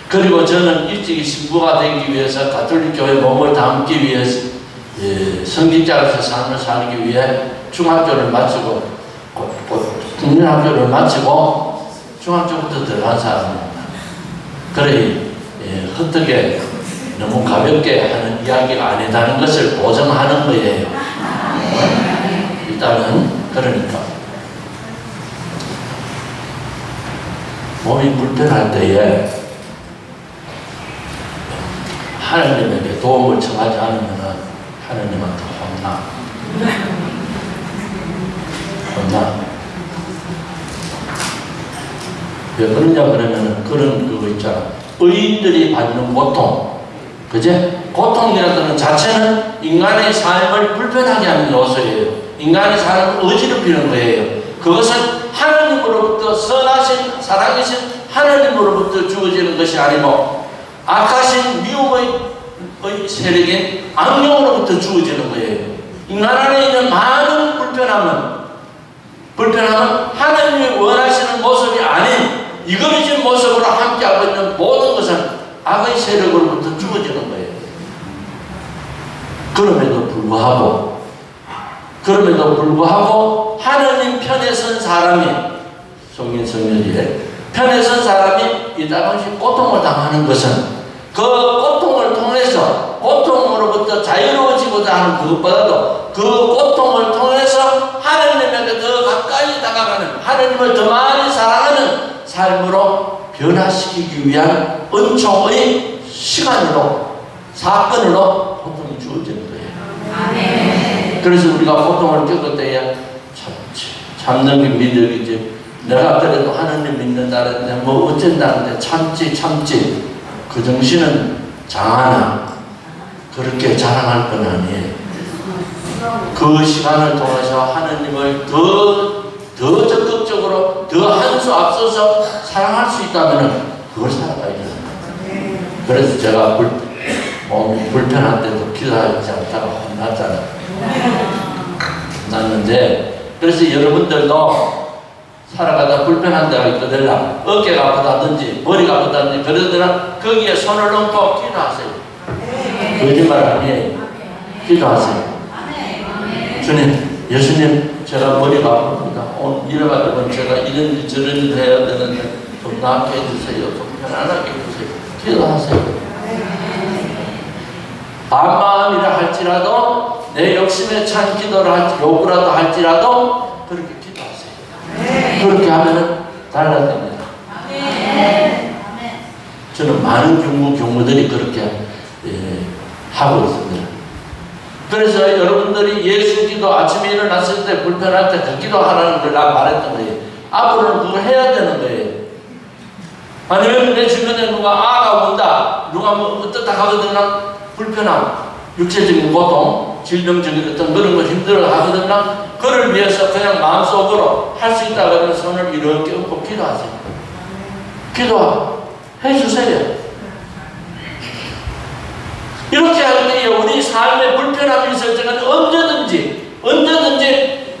그리고 저는 일찍 신부가 되기 위해서 가톨릭 교회 몸을 담기 위해서 성직자로서 삶을 살기 위해 중학교를 마치고 국민학교를 마치고 중학교부터 들어간 사람입니다. 그래 헛되게 너무 가볍게 하는 이야기가 아니다는 것을 보정하는 거예요. 일단은 그러니까 몸이 불편할 때에 하나님에게 도움을 청하지 않으면 하나님한테 혼나. 왜 그러냐 그러면 그런 그거 있잖아. 의인들이 받는 고통. 그제? 고통이라는 자체는 인간의 삶을 불편하게 하는 요소예요. 인간의 삶을 어지럽히는 거예요. 그것은 하나님으로부터 선하신 사랑이신 하나님으로부터 주어지는 것이 아니고 악하신 미움의 세력인 악령으로부터 주어지는 거예요. 인간 안에 있는 많은 불편함은 하나님이 원하시는 모습이 아닌 이거리진 모습으로 함께하고 있는 모든 것은 악의 세력으로부터 주어지는 거예요. 그럼에도 불구하고 하나님 편에 선 사람이 성인성녀지에 편에 선 사람이 이 당시 고통을 당하는 것은 그 고통을 통해서 고통으로부터 자유로워지고자 하는 그것보다도 그 고통을 통해서 하나님에게 더 가까이 다가가는 하나님을 더 많이 사랑하는 삶으로 변화시키기 위한 은총의 시간으로 사건으로 고통이 주어지는 거예요. 아멘. 그래서 우리가 고통을 겪을 때에 참는 게 믿음이지. 내가 그래도 하나님 믿는다는데 뭐 어쩐다는데 참지. 그 정신은 장하나 그렇게 자랑할 건 아니에요. 그 시간을 통해서 하나님을 더 적극적으로 더 한 수 앞서서 사랑할 수 있다면 그걸 살아가야 돼요. 그래서 제가 몸이 불편할 때도 기도하지 않다가 혼났잖아요. 혼났는데 그래서 여러분들도 살아가다 불편한 데가 있거든요. 어깨가 아프다든지 머리가 아프다든지 그러더라 거기에 손을 얹고 기도하세요. 거짓말 아니에요. 기도하세요. 주님, 예수님 제가 머리가 아픕니다. 오늘 이래가지고 제가 이런 저런 일 해야 되는데 좀 낫게 해주세요. 좀 편안하게 해주세요. 기도하세요. 반마음이라 할지라도 내 욕심에 찬 기도를 할지 요구라도 할지라도 그렇게 기도하세요. 그렇게 하면은 달라집니다. 저는 많은 경우들이 그렇게 하고 있습니다. 그래서 여러분들이 예수 기도 아침에 일어났을 때 불편할 때 그 기도 하라는 걸 나 말했던 거예요. 앞으로는 그걸 해야 되는 거예요. 아니면 내 주변에 누가 아가 온다, 누가 뭐 어떻다 하거든요. 불편함, 육체적인 고통, 질병적인 어떤 그런 거 힘들어 하거든요. 그를 위해서 그냥 마음속으로 할 수 있다 그러면 손을 이렇게 얹고 기도하세요. 기도해 주세요. 이렇게 할 때에 우리 삶에 불편함이 있을 때는 언제든지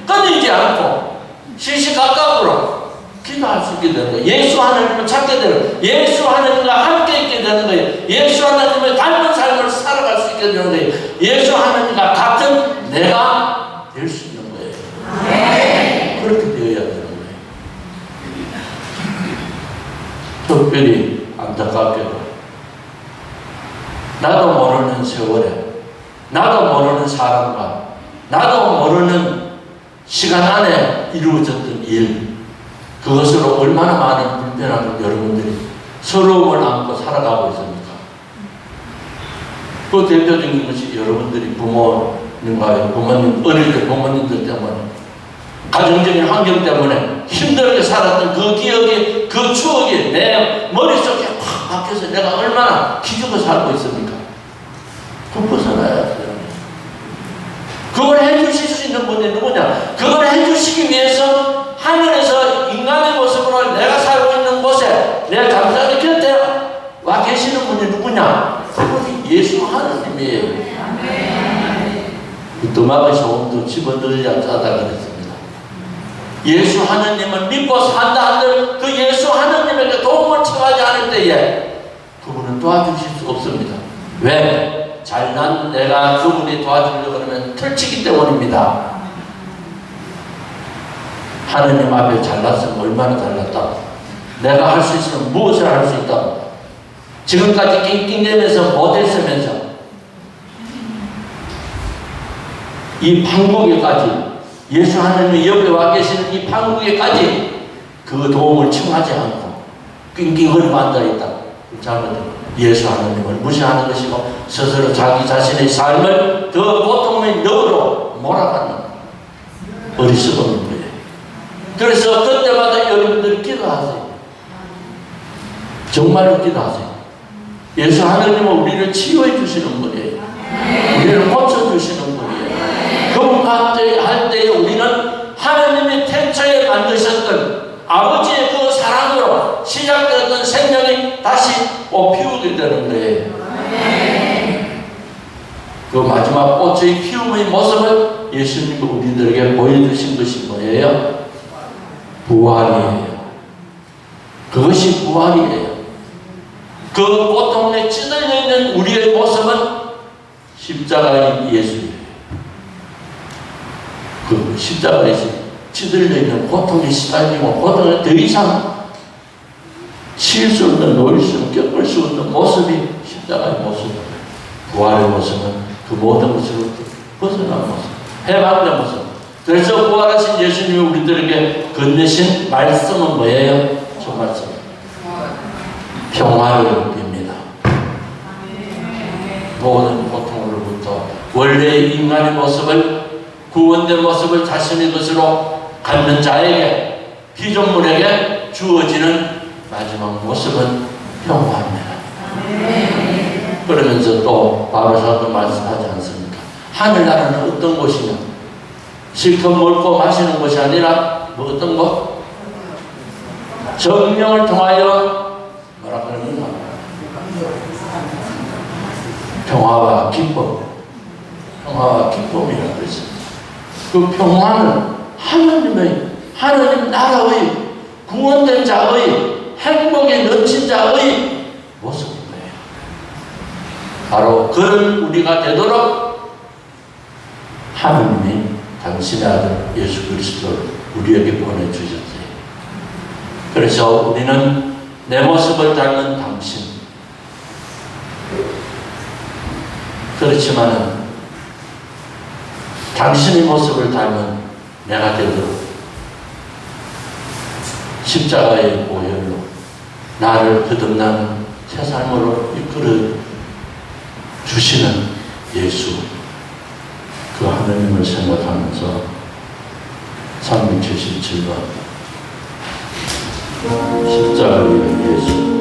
끊이지 않고 시시각각으로 기도할 수 있게 되는 거예요. 예수 하나님을 찾게 되는 거예요. 예수 하나님과 함께 있게 되는 거예요. 예수 하나님을 닮은 삶을 살아갈 수 있게 되는 거예요. 예수 하나님과 같은 내가 될 수 있는 거예요. 그렇게 되어야 되는 거예요. 특별히 안타깝게도 나도 모르는 세월에, 나도 모르는 사람과, 나도 모르는 시간 안에 이루어졌던 일, 그것으로 얼마나 많은 불편함을 여러분들이 서러움을 안고 살아가고 있습니까? 그 대표적인 것이 여러분들이 부모님, 어릴 때 부모님들 때문에, 가정적인 환경 때문에 힘들게 살았던 그 기억이, 그 추억이 내 머릿속에 확 박혀서 내가 얼마나 기죽어 살고 있습니까? 그 벗어나야 돼요. 그걸 해주실 수 있는 분이 누구냐? 그걸 해주시기 위해서 하늘에서 인간의 모습으로 내가 살고 있는 곳에 내 잠자리 곁에 와 계시는 분이 누구냐? 그분이 예수 하나님이에요. 그 도마의 소금도 집어넣어야 짜다 그랬습니다. 예수 하나님을 믿고 산다 한들 그 예수 하나님에게 도움을 청하지 않을 때에 그분은 도와주실 수 없습니다. 왜? 잘난 내가 그분이 도와주려고 하면 틀치기 때문입니다. 하느님 앞에 잘났으면 얼마나 잘났다. 내가 할 수 있으면 무엇을 할 수 있다. 지금까지 낑낑대면서 못했으면서 이 판국에까지 예수 하나님이 옆에 와 계시는 이 판국에까지 그 도움을 청하지 않고 낑낑거리고 앉아있다. 잘못된 예수 하나님을 무시하는 것이고 스스로 자기 자신의 삶을 더 고통의 늪으로 몰아가는 어리석은 거예요. 그래서 그때마다 여러분들이 기도하세요. 정말로 기도하세요. 예수 하나님은 우리를 치유해 주시는 분이에요. 우리를 고쳐주시는 분이에요. 그분과 할 때에 우리는 하나님이 태초에 만드셨던 아버지의 그 사랑으로 시작되었던 생명이 다시 피우게 되는 거예요. 그 마지막 꽃의 피움의 모습을 예수님이 우리들에게 보여주신 것이 뭐예요? 부활이에요. 그것이 부활이에요. 그 고통에 찌들려 있는 우리의 모습은 십자가의 예수예요. 그 십자가에서 찌들려 있는 고통에 시달리고 고통을 더 이상 칠 수 없는, 놓을 수 없는, 겪을 수 없는 모습이 십자가의 모습. 부활의 모습은 그 모든 것으로 벗어난 모습, 해방된 모습. 그래서 부활하신 예수님이 우리들에게 건네신 말씀은 뭐예요? 저 말씀. 평화를 빕니다. 모든 고통으로부터 원래의 인간의 모습을, 구원된 모습을 자신의 것으로 갖는 자에게, 피조물에게 주어지는 마지막 모습은 평화입니다. 그러면서 또 바로사도 말씀하지 않습니까? 하늘나라는 어떤 곳이냐? 실컷 먹고 마시는 것이 아니라 뭐 어떤 것? 정령을 통하여 뭐라 그러는가? 평화와 기쁨, 평화와 기쁨이라고 그랬습니다. 그 평화는 하나님 나라의 구원된 자의 행복에 넘친 자의 모습인 거예요. 바로 그런 우리가 되도록 하나님이 당신의 아들 예수 그리스도를 우리에게 보내주셨어요. 그래서 우리는 내 모습을 닮은 당신, 그렇지만은 당신의 모습을 닮은 내가 되도록 십자가의 보혈로 나를 거듭나는 새 삶으로 이끌어 주시는 예수, 그 하나님을 생각하면서 377번 십자가의 예수.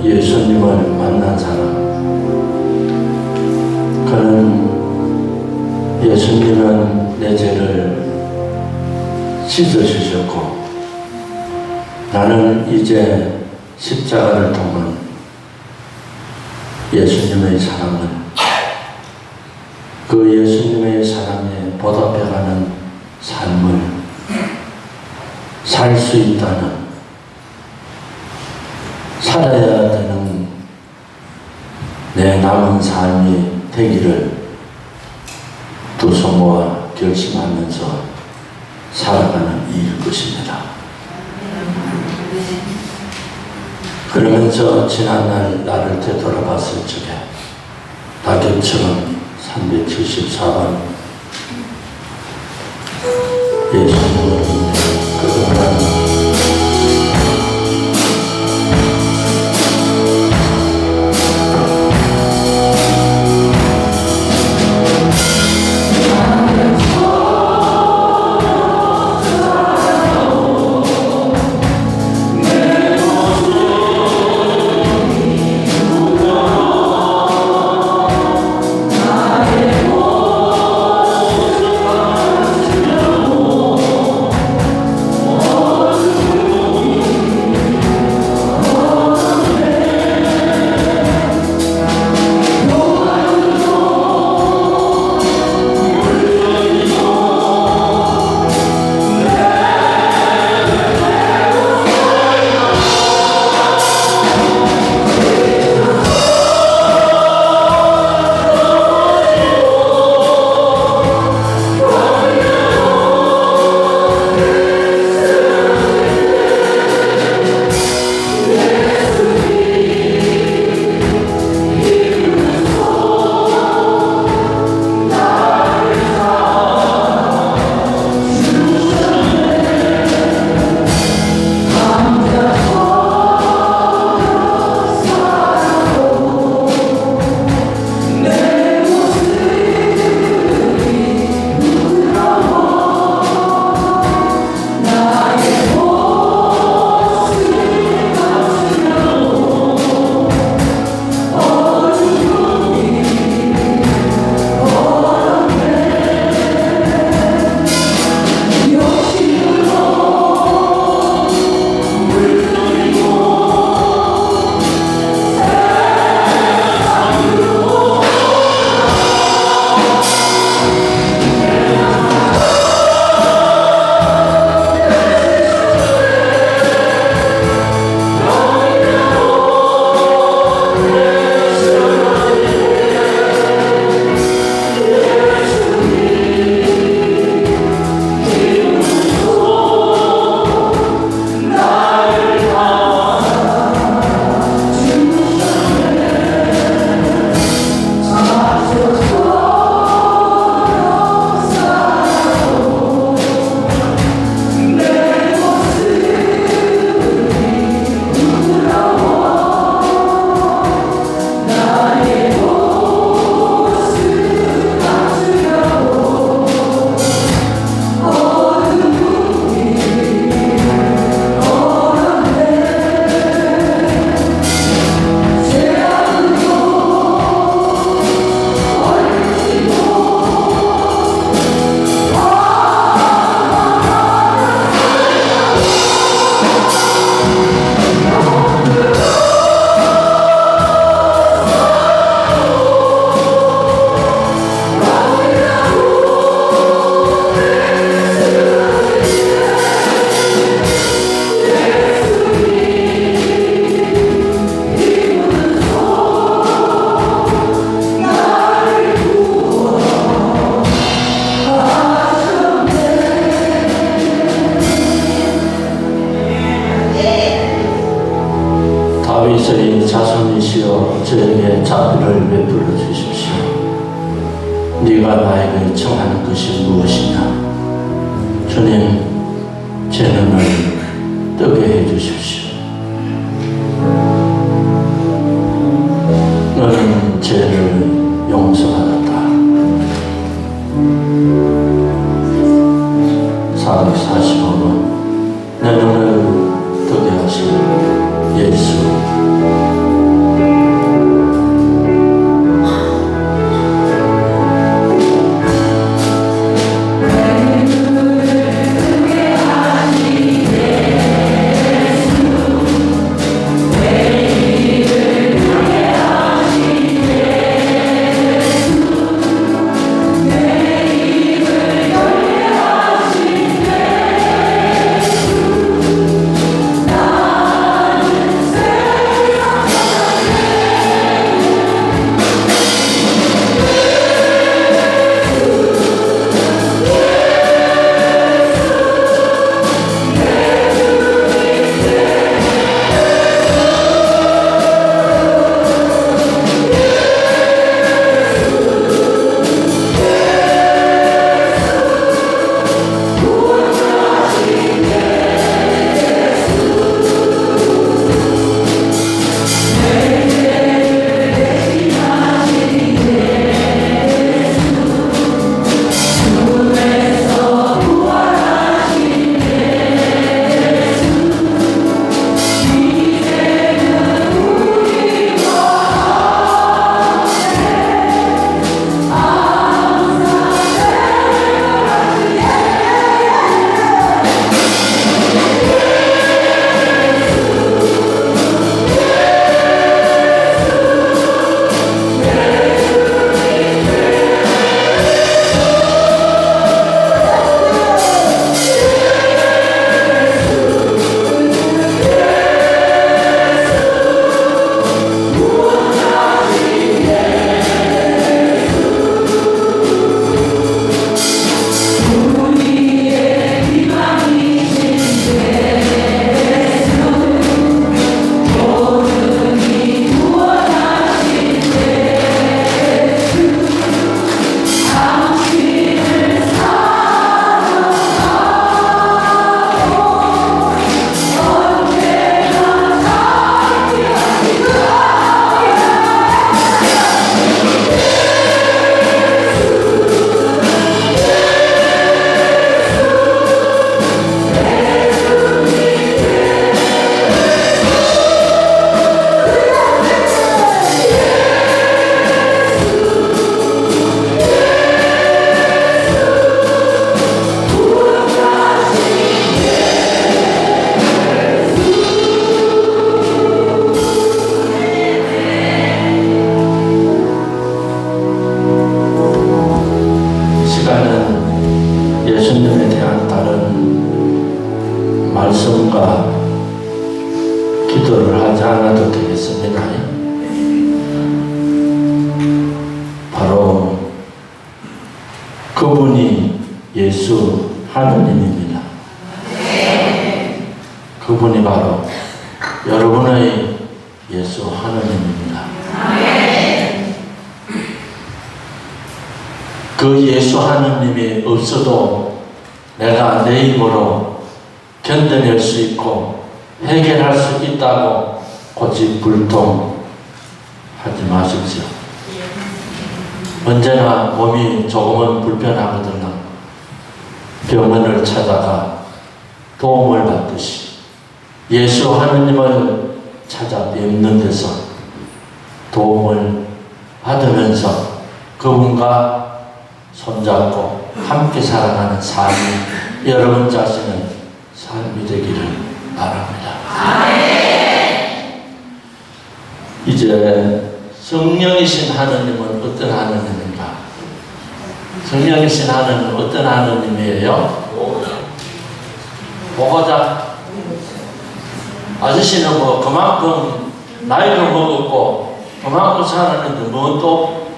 예수님을 만난 사람, 그는 예수님은 내 죄를 씻어주셨고 나는 이제 십자가를 통한 예수님의 사랑을, 그 예수님의 사랑에 보답해가는 삶을 살 수 있다는, 살아야 되는 내 남은 삶이 되기를 두 손 모아 결심하면서 살아가는 일일 것입니다. 그러면서 지난날 나를 되돌아봤을 적에 다윗처럼 374번 예수님을 거듭나는 다윗의 자손이시여 저에게 자비를 베풀어 주십시오. 네가 나에게 청하는 것이 무엇이냐? 주님, 제 눈을 뜨게 해주십시오. 너는 죄를 용서하였다. 445번 내 눈을 뜨게 하신 예수. 예수님에 대한 다른 말씀과 기도를 하지 않아도 되겠습니다. 바로 그분이 예수 하느님입니다. 그분이 바로 여러분의 예수 하느님입니다. 그 예수 하느님이 없어도 내가 내 힘으로 견뎌낼 수 있고 해결할 수 있다고 고집불통하지 마십시오. 언제나 몸이 조금은 불편하거든요. 병원을 찾아가 도움을 받듯이 예수 하느님을 찾아 뵙는 데서 도움을 받으면서 그분과 손잡고 함께 살아가는 삶이 여러분 자신의 삶이 되기를 바랍니다. 이제 성령이신 하느님은 어떤 하느님인가? 성령이신 하느님은 어떤 하느님이에요? 보호자. 아저씨는 뭐 그만큼 나이도 먹었고 그만큼 살았는데 뭐 또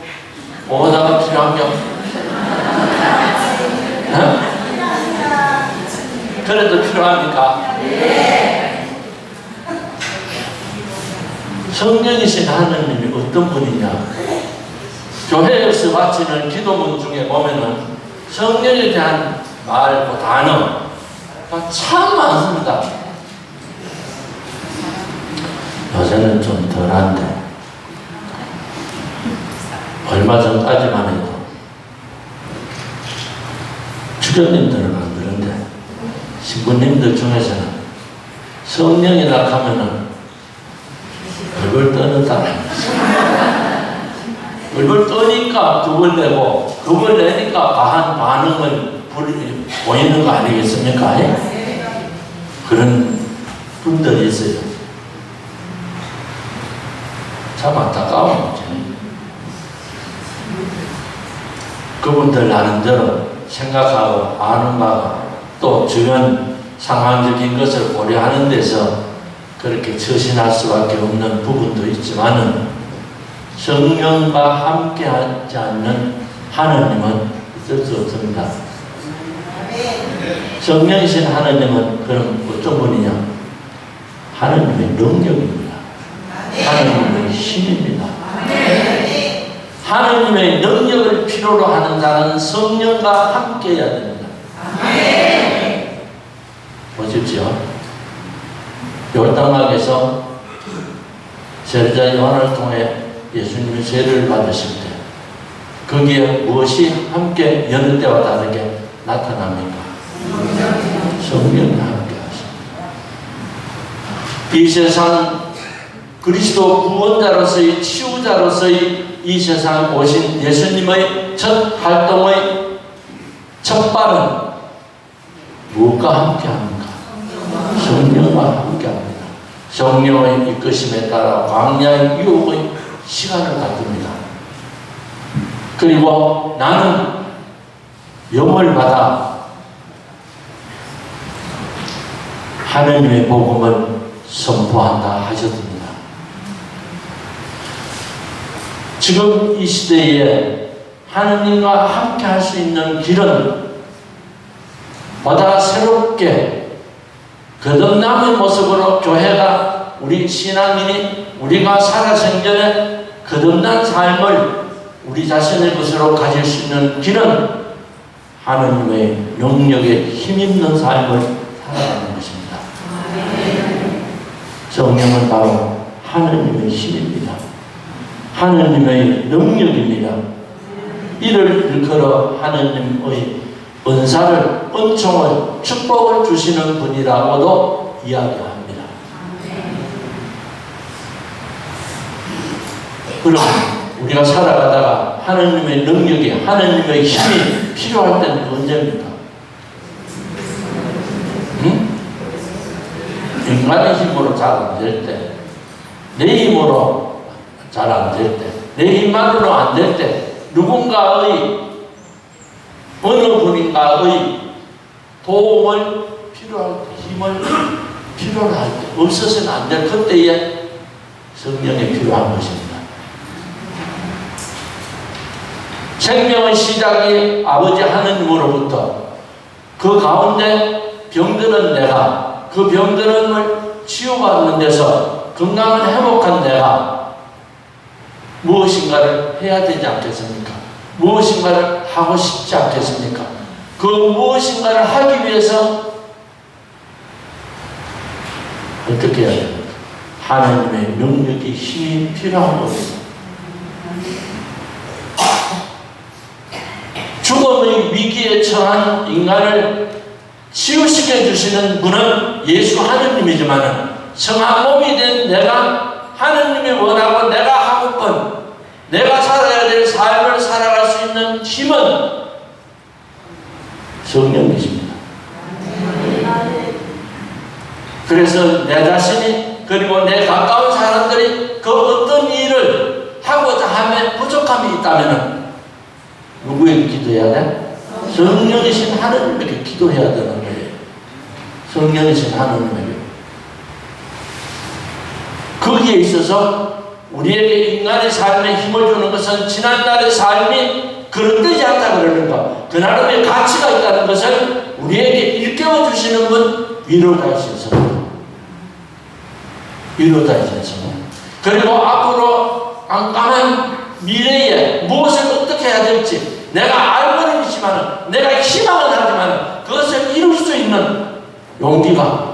보호자가 필요한 게 없어. 그래도 필요합니까? 성령이신 하느님이 어떤 분이냐? 교회에서 바치는 기도문 중에 보면은 성령에 대한 말, 단어가 참 많습니다. 요새는 좀 덜한데 얼마 전까지만 해도 주교님들은 안 그런데 신부님들 중에서는 성령이라 하면은 얼굴 떠는다. 얼굴 떠니까 겁을 내고 겁을 내니까 반응을 보이는 거 아니겠습니까? 그런 분들이 있어요. 참 안타까운 거죠. 그분들 나름대로 생각하고 아는 바가 또 주변 상황적인 것을 고려하는 데서 그렇게 처신할 수밖에 없는 부분도 있지만은 성령과 함께하지 않는 하느님은 있을 수 없습니다. 성령이신 하느님은 그럼 어떤 분이냐? 하느님의 능력입니다. 하느님의 힘입니다. 하느님의 능력을 필요로 하는 자는 성령과 함께해야 됩니다. 보십시오. 요르단강에서 세례자 요한을 통해 예수님이 세례를 받으실 때 거기에 무엇이 함께 여느 때와 다르게 나타납니까? 성령이 함께 하십니다. 이 세상 그리스도 구원자로서의 치유자로서의 이 세상에 오신 예수님의 첫 활동의 첫 발은 무엇과 함께 합니까? 성령과 함께 합니다. 성령의 이끄심에 따라 광야의 유혹의 시간을 갖습니다. 그리고 나는 영을 받아 하느님의 복음을 선포한다 하셨습니다. 지금 이 시대에 하느님과 함께 할 수 있는 길은 보다 새롭게 거듭남의 모습으로 교회가 우리 신앙인이 우리가 살아생전에 거듭난 삶을 우리 자신의 것으로 가질 수 있는 길은 하느님의 능력에 힘있는 삶을 살아가는 것입니다. 성령은 바로 하느님의 힘입니다. 하느님의 능력입니다. 이를 일컬어 하느님의 은사를, 은총을, 축복을 주시는 분이라고도 이야기합니다. 그럼 우리가 살아가다가 하느님의 능력이, 하느님의 힘이 필요할 때는 언제입니까? 응? 인간의 힘으로 잘 안 될 때, 내 힘으로 잘 안 될 때, 내 힘만으로 안 될 때, 누군가의 어느 분인가의 도움을 필요할 때, 힘을 필요로 할 때, 없어서는 안 될 그때에 성령이 필요한 것입니다. 생명의 시작이 아버지 하느님으로부터 그 가운데 병드는 내가, 그 병드는을 치유받는 데서 건강을 회복한 내가 무엇인가를 해야 되지 않겠습니까? 무엇인가를 하고 싶지 않겠습니까? 그 무엇인가를 하기 위해서 어떻게 해야 됩니까? 하나님의 능력이 힘이 필요한 것입니다. 죽음의 위기에 처한 인간을 치유시켜 주시는 분은 예수 하느님이지만 성한 몸이 된 내가 하느님이 원하고 내가 하고픈 내가 살아야 될 삶을 살아갈 수 있는 힘은 성령이십니다. 그래서 내 자신이 그리고 내 가까운 사람들이 그 어떤 일을 하고자 하면 부족함이 있다면 누구에게 기도해야 돼? 성령이신 하느님에게 기도해야 되는 거예요. 성령이신 하느님에게. 거기에 있어서 우리에게 인간의 삶에 힘을 주는 것은 지난날의 삶이 그릇되지 않다 그러는 것, 그 나름의 가치가 있다는 것을 우리에게 일깨워 주시는 분, 위로자이신 성령. 위로자이신 성령. 그리고 앞으로 깜깜한 미래에 무엇을 어떻게 해야 될지 내가 알고는 있지만 내가 희망은 하지만 그것을 이룰 수 있는 용기가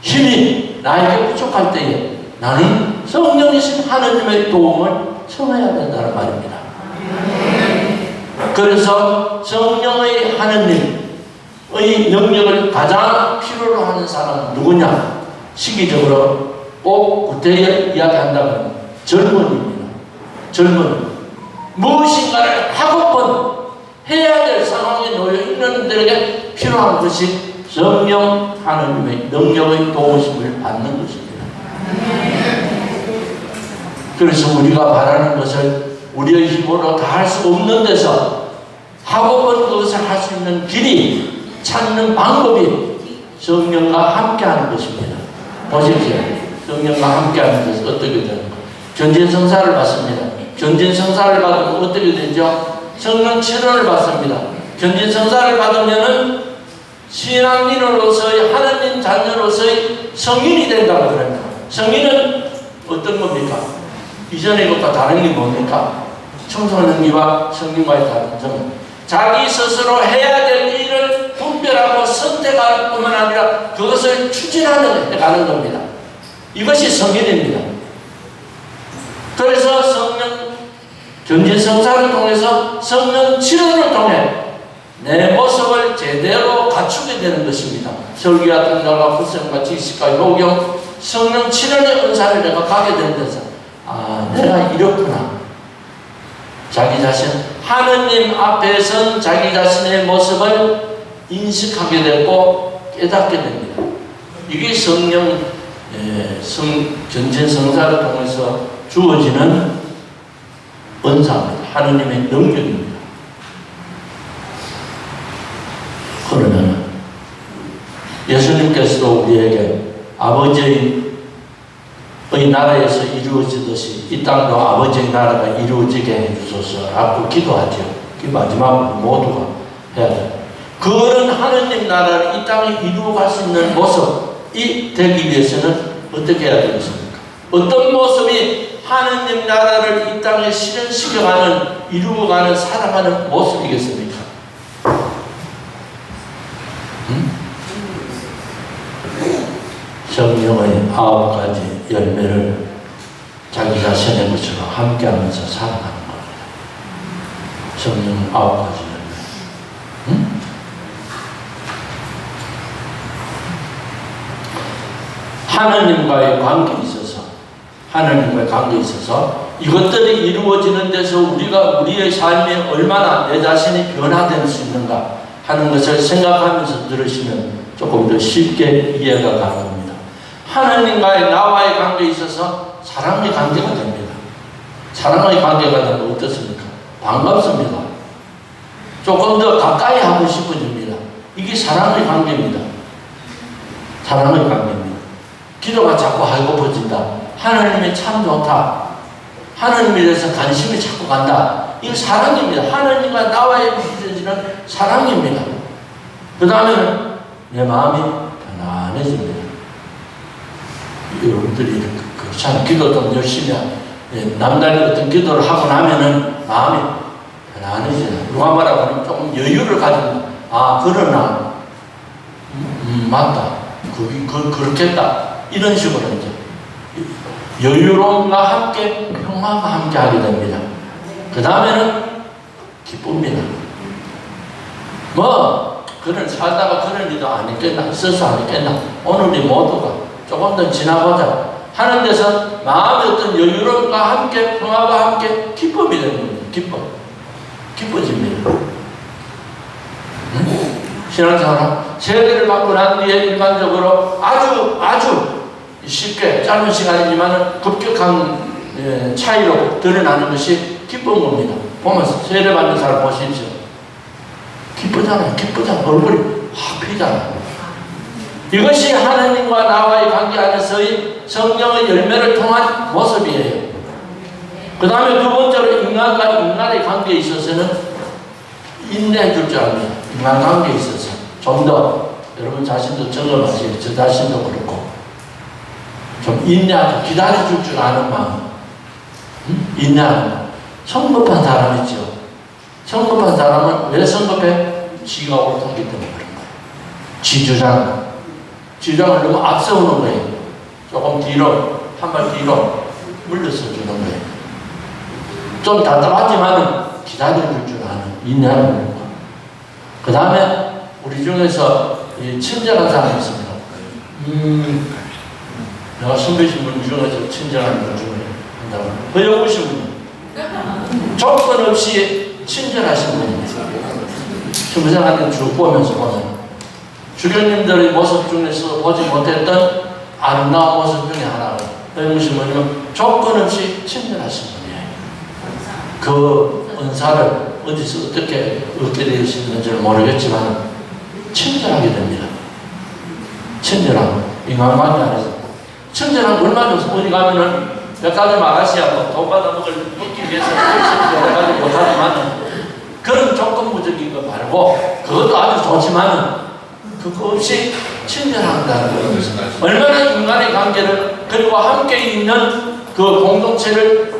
힘이 나에게 부족할 때에 나는 성령이신 하나님의 도움을 청해야 된다는 말입니다. 그래서 성령의 하나님의 능력을 가장 필요로 하는 사람은 누구냐? 시기적으로 꼭 구태여 이야기한다면 젊은이입니다. 젊은 무엇인가를 하고픈 해야 될 상황에 놓여 있는 데에게 필요한 것이 성령 하나님의 능력의 도우심을 받는 것입니다. 그래서 우리가 바라는 것을 우리의 힘으로 다 할 수 없는 데서 하고픈 그것을 할 수 있는 길이 찾는 방법이 성령과 함께하는 것입니다. 보십시오. 성령과 함께하는 것은 어떻게 되는가? 견진성사를 받습니다. 견진성사를 받으면 어떻게 되죠? 성령 체론을 받습니다. 견진성사를 받으면은 신앙인으로서의 하나님 자녀로서의 성인이 된다고 그럽니다. 성인은 어떤 겁니까? 이전의 것과 다른 게 뭡니까? 청소년기와 성인과의 다른 점은 자기 스스로 해야 될 일을 분별하고 선택할 뿐만 아니라 그것을 추진하는 해가는 겁니다. 이것이 성인입니다. 그래서 성령 견진성사를 통해서 성령 치료를 통해 내 모습을 제대로 갖추게 되는 것입니다. 설교와 통달과 불성과 지식과 요경 성령 치료의 은사를 내가 가게 되는 데서 내가 이렇구나. 자기 자신 하느님 앞에 선 자기 자신의 모습을 인식하게 되고 깨닫게 됩니다. 이게 성령 견진성사를 통해서 주어지는 은사입니다. 하느님의 능력입니다. 그러면 예수님께서도 우리에게 아버지의 나라에서 이루어지듯이 이 땅도 아버지의 나라가 이루어지게 해주소서라고 기도하죠. 그 마지막으로 모두가 해야 돼요. 그런 하느님 나라를 이 땅에 이루어갈 수 있는 모습이 되기 위해서는 어떻게 해야 되겠습니까? 어떤 모습이 하느님 나라를 이 땅에 실현시켜가는, 이루어가는, 살아가는 모습이겠습니까? 성령의 9가지 열매를 자기 자신의 것으로 함께하면서 살아가는 겁니다. 성령 9가지 열매. 하나님과의 관계에 있어서 이것들이 이루어지는 데서 우리가 우리의 삶에 얼마나 내 자신이 변화될 수 있는가 하는 것을 생각하면서 들으시면 조금 더 쉽게 이해가 가는 겁니다. 하나님과의 나와의 관계에 있어서 사랑의 관계가 됩니다. 사랑의 관계가 되면 어떻습니까? 반갑습니다. 조금 더 가까이 하고 싶어집니다. 이게 사랑의 관계입니다. 사랑의 관계입니다. 기도가 자꾸 하고퍼진다. 하나님이 참 좋다. 하나님에 대해서 관심이 자꾸 간다. 이거 사랑입니다. 하나님과 나와의 맺어지는 사랑입니다. 그 다음에는 내 마음이 편안해집니다. 여러분들이 그렇잖아요. 기도 좀 열심히 남다른 어떤 기도를 하고 나면은 마음이 편안해져요. 누가 말하면 조금 여유를 가집니다. 그러나 맞다. 그렇겠다. 이런 식으로 이제 여유로움과 함께 평화가 함께 하게 됩니다. 그 다음에는 기쁩니다. 그런 살다가 그런 일도 안 했겠나, 있어서 안 했겠나. 오늘이 모두가 조금 더 지나보자 하는 데서 마음의 어떤 여유로움과 함께 평화와 함께 기쁨이 되는 겁니다. 기뻐집니다. 신앙생활 세례를 받고 난 뒤에 일반적으로 아주 쉽게 짧은 시간이지만 급격한 차이로 드러나는 것이 기쁜 겁니다. 보면서 세례 받는 사람 보십시오. 기쁘잖아요. 얼굴이 확 피잖아요. 이것이 하나님과 나와의 관계 안에서의 성령의 열매를 통한 모습이에요. 그 다음에 두 번째로 인간과 인간의 관계에 있어서는 인내해 줄 줄 압니다. 인간관계에 있어서 좀 더 여러분 자신도 점검하세요. 저 자신도 그렇고 좀 인내하고 기다려줄 줄 아는 마음. 인내하는 마음. 성급한 사람 있죠. 성급한 사람은 왜 성급해? 지가 옳다기 때문에 그런 거예요. 지주장을 너무 앞세우는 거예요. 조금 뒤로, 한 발 뒤로 물러서 주는 거예요. 좀 답답하지만 기다려줄 줄 아는 인내하는 거. 그 다음에 우리 중에서 친절한 사람이 있습니다. 내가 선배신 분 중에서 친절한 분 중에 한다고. 허영우신 분. 조건 없이 친절하신 분입니다. 평생한테 쭉 보면서 보면 주교님들의 모습 중에서 보지 못했던 아름다운 모습 중에 하나가 허영우신 분은 조건 없이 친절하신 분이에요. 그 은사를 어디서 어떻게 얻게 되었는지는 모르겠지만 친절하게 됩니다. 친절함, 인간관계 안에서 친절함 얼마나 좋습니까? 어디 가면은 백화점 아가씨하고 돈 받아먹을 먹기 위해서 여러 가지 못하지만 그런 조건부적인 거 말고 그것도 아주 좋지만 그거 없이 친절한다는 거예요. 얼마나 인간의 관계를 그리고 함께 있는 그 공동체를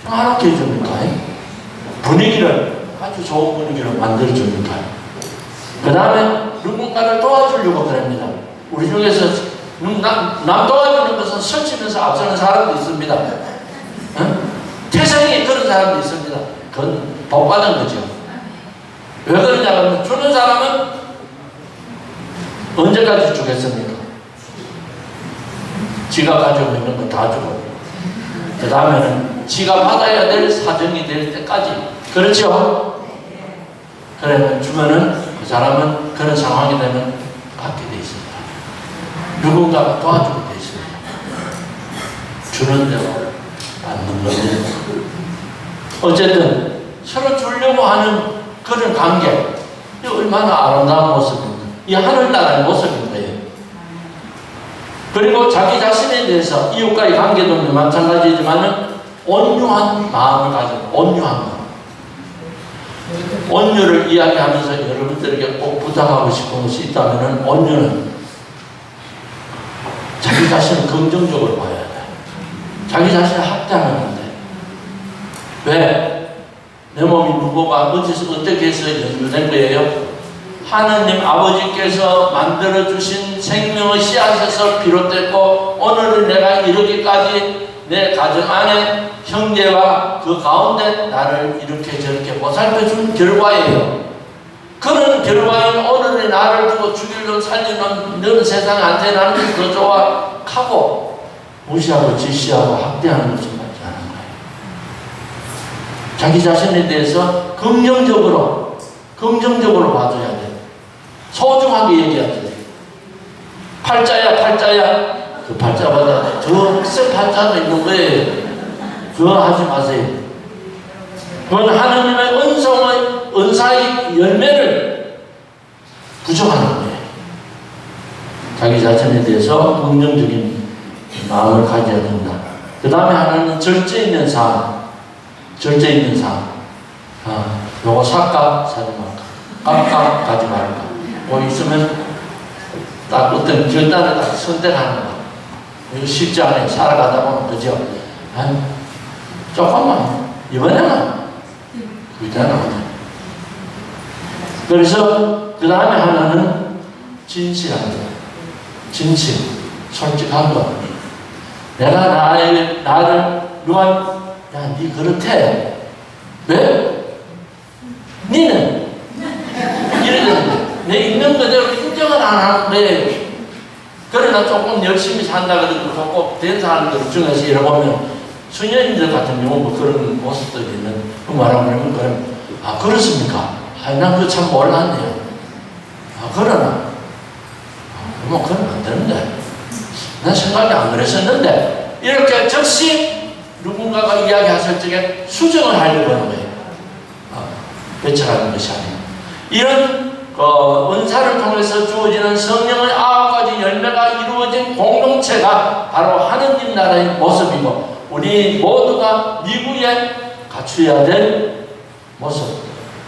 평화롭게 해줍니까? 분위기를 아주 좋은 분위기로 만들어줍니까? 그 다음에 누군가를 도와주려고 그럽니다. 우리 중에서 남 도와주는 것은 설치면서 앞서는 사람도 있습니다. 태생이 그런 사람도 있습니다. 그건 복받은 거죠. 왜 그러냐 하면 주는 사람은 언제까지 주겠습니까? 지가 가지고 있는 거 다 주고 그 다음에는 지가 받아야 될 사정이 될 때까지 그렇죠? 그러면 주면은 그 사람은 그런 상황이 되면 갖게 돼 있습니다. 누군가가 도와주게 돼 있습니다. 주는 대로 받는 겁니다. 어쨌든 서로 주려고 하는 그런 관계, 이 얼마나 아름다운 모습입니다. 이 하늘나라의 모습인 거예요. 그리고 자기 자신에 대해서 이웃과의 관계도 마찬가지지만은 온유한 마음을 가지고 온유한 마음. 온유를 이야기하면서 여러분들에게 꼭 부탁하고 싶은 것이 있다면 온유는 자기 자신을 긍정적으로 봐야 돼. 자기 자신을 학대하면 안 돼. 왜? 내 몸이 무거가 어디서 어떻게 해서 연주된 거예요? 하느님 아버지께서 만들어주신 생명의 씨앗에서 비롯됐고 오늘은 내가 이르기까지 내 가정 안에 형제와 그 가운데 나를 이렇게 저렇게 보살펴준 결과예요. 그런 결과인 오늘의 나를 두고 죽이려고 살리는 너는 세상한테 나는 더 좋아 하고 무시하고 지시하고 학대하는 것은 맞지 않은 거예요. 자기 자신에 대해서 긍정적으로 봐줘야 돼. 소중하게 얘기하지. 팔자야. 그 팔자보다 저 흑색 팔자도 있는 거예요. 그거 하지 마세요. 그건 하나님의 은사의 열매를 부정하는 거예요. 자기 자신에 대해서 긍정적인 마음을 가져야 된다. 그 다음에 하나는 절제 있는 삶. 요거 살까? 사지 말까? 깎아? 가지 말까? 뭐 있으면 딱 어떤 결단을 딱 선택하는 거. 이거 쉽지 않아요. 살아가다 보면, 그죠? 조금만, 이번에는 그대로. 그래서, 그 다음에 하나는 진실한 거. 솔직한 거. 내가 나를, 누가, 야, 니 그렇대. 왜? 니는? 이러는데, 내 있는 그대로 인정을 안 하는데, 그러나 조금 열심히 산다 그래도 조금 된 사람들 중에서 이러보면 수녀님들 같은 경우 뭐 그런 모습들이 있는 그 말하면 그럼 그렇습니까? 난 그거 참 몰랐네요. 그러나 뭐 그러면 안 되는데 난 생각이 안 그랬었는데 이렇게 즉시 누군가가 이야기하실 적에 수정을 하려고 하는 거예요. 배척하는 것이 아니에요. 이런 은사를 통해서 주어지는 성령의 9가지 열매가 이루어진 공동체가 바로 하느님 나라의 모습이고 우리 모두가 미국에 갖추어야 될 모습,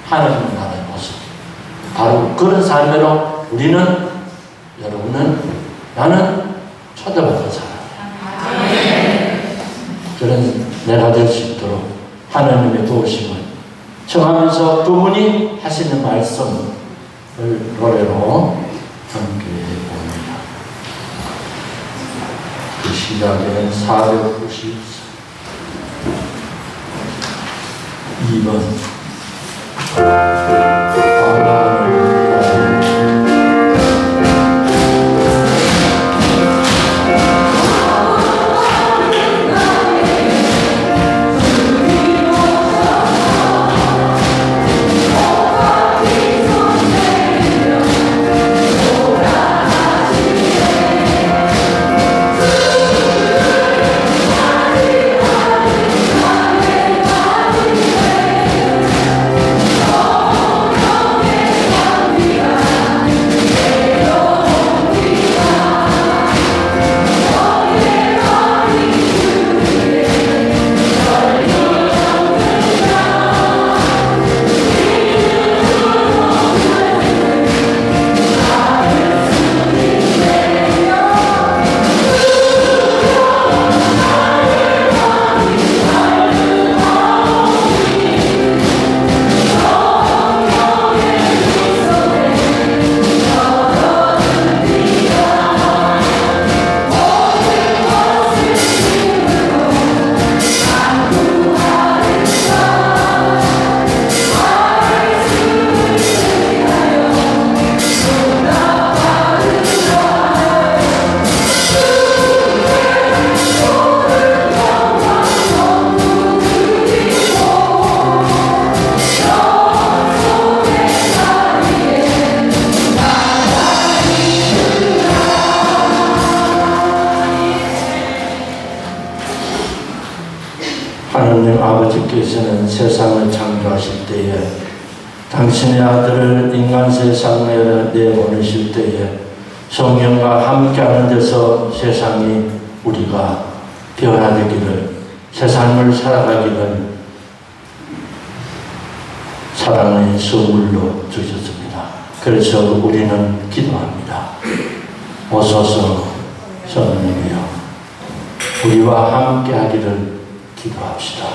하느님 나라의 모습. 바로 그런 삶으로 우리는, 여러분은, 나는 초대받은 사람이에요. 그런 내가 될 수 있도록 하나님의 도우심을 청하면서 두 분이 하시는 말씀을 노래로 함께 봅니다. 그 시작에는 492번 하나님 아버지께서는 세상을 창조하실 때에 당신의 아들을 인간 세상에 내보내실 때에 성령과 함께하는 데서 세상이 우리가 변화되기를 새 삶을 살아가기를 사랑의 선물로 주셨습니다. 그래서 우리는 기도합니다. 오소서 성령이여 우리와 함께하기를 기도합시다.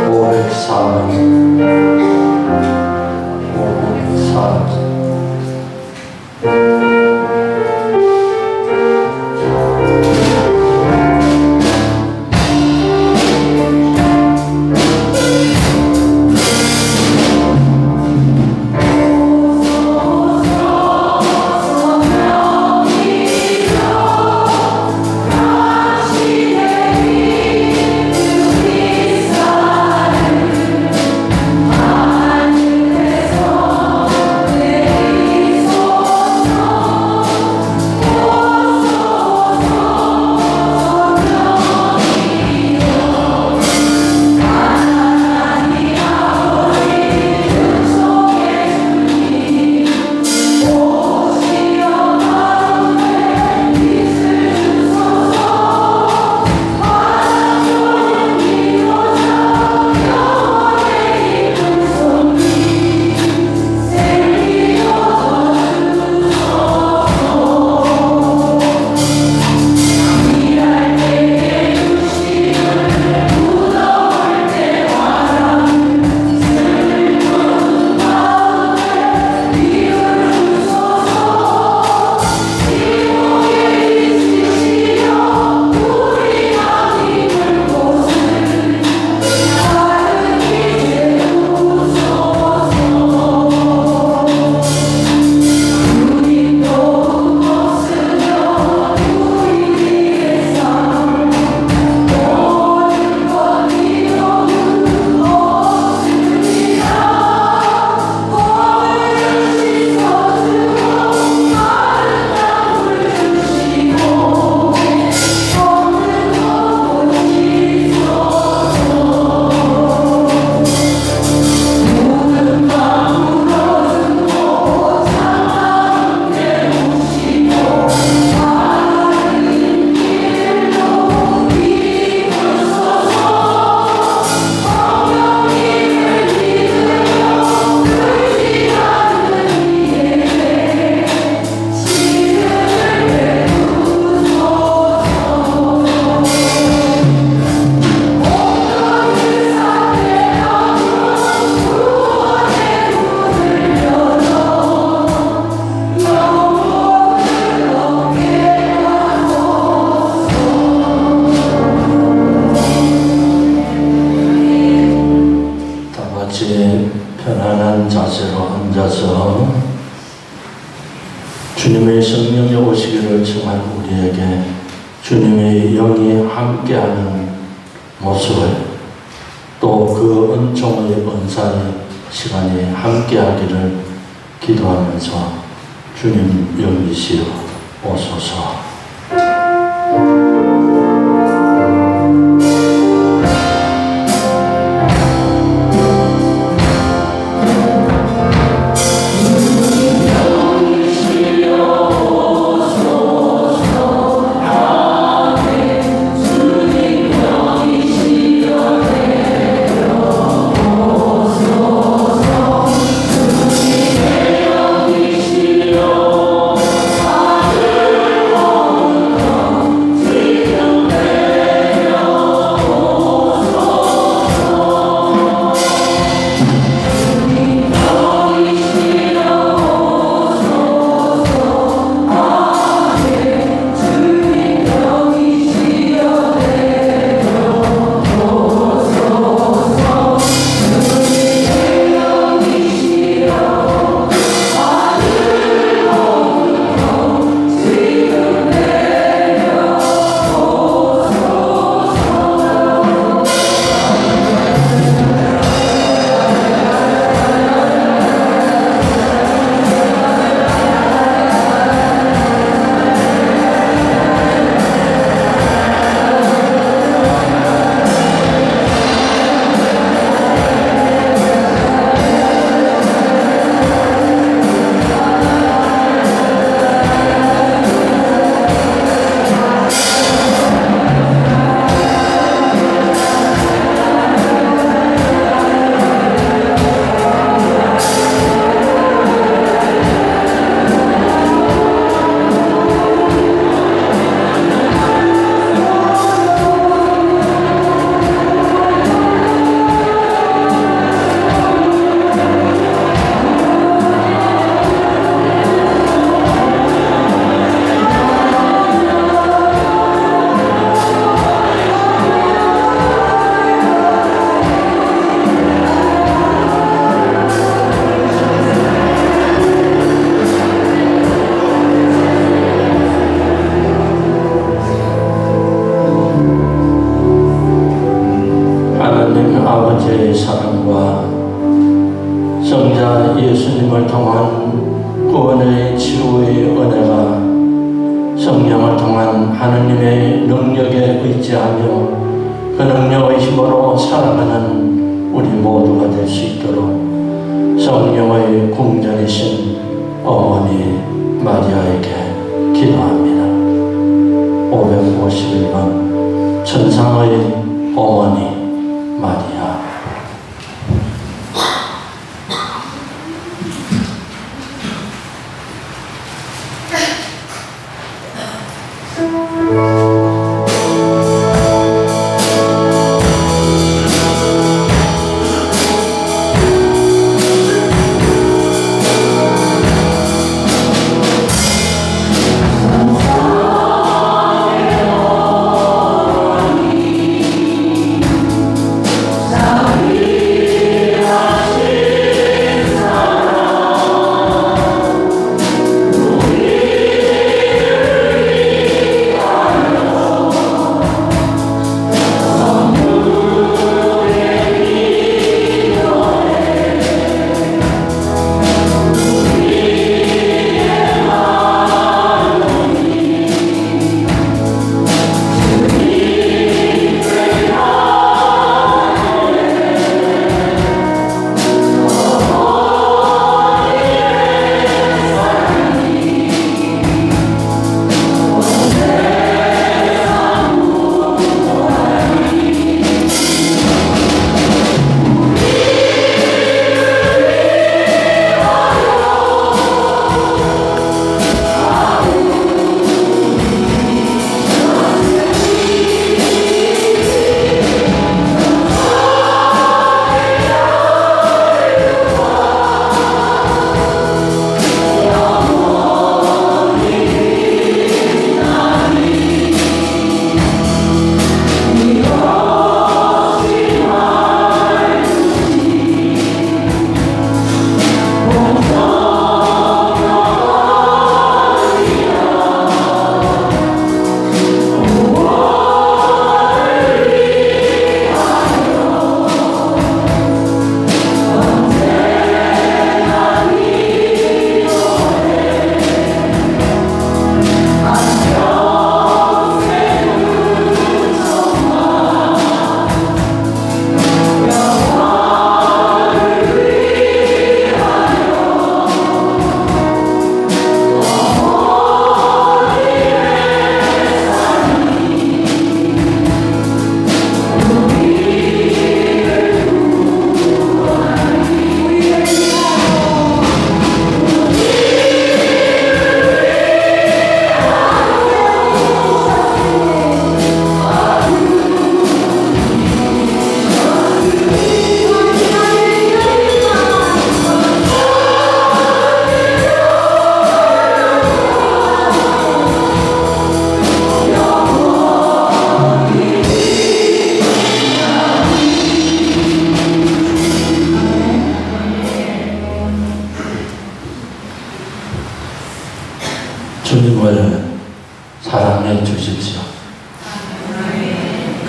504번 504 I 정말 우리에게 주님의 영이 함께하는 모습을 또 그 은총의 은사의 시간이 함께하기를 기도하면서 주님 영이시여 오소서. 아버지의 사랑과 성자 예수님을 통한 구원의 치유의 은혜가 성령을 통한 하느님의 능력에 의지하며 그 능력의 힘으로 살아가는 우리 모두가 될 수 있도록 성령의 궁전이신 어머니 마리아에게 기도합니다. 551번 천상의 어머니 마리아.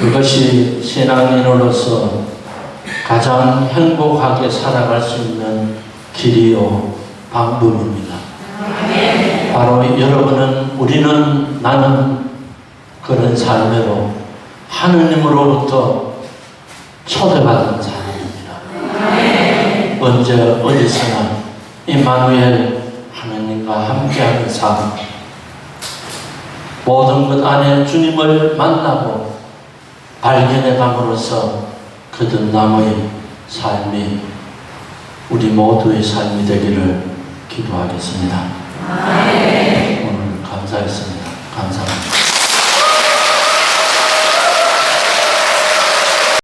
그것이 신앙인으로서 가장 행복하게 살아갈 수 있는 길이요 방법입니다. 바로 여러분은, 우리는, 나는 그런 삶으로 하느님으로부터 초대받은 사람입니다. 언제 어디서나 임마누엘, 하느님과 함께하는 삶, 모든 것 안에 주님을 만나고 발견해감으로써 거듭남의 삶이 우리 모두의 삶이 되기를 기도하겠습니다. 오늘 감사했습니다. 감사합니다.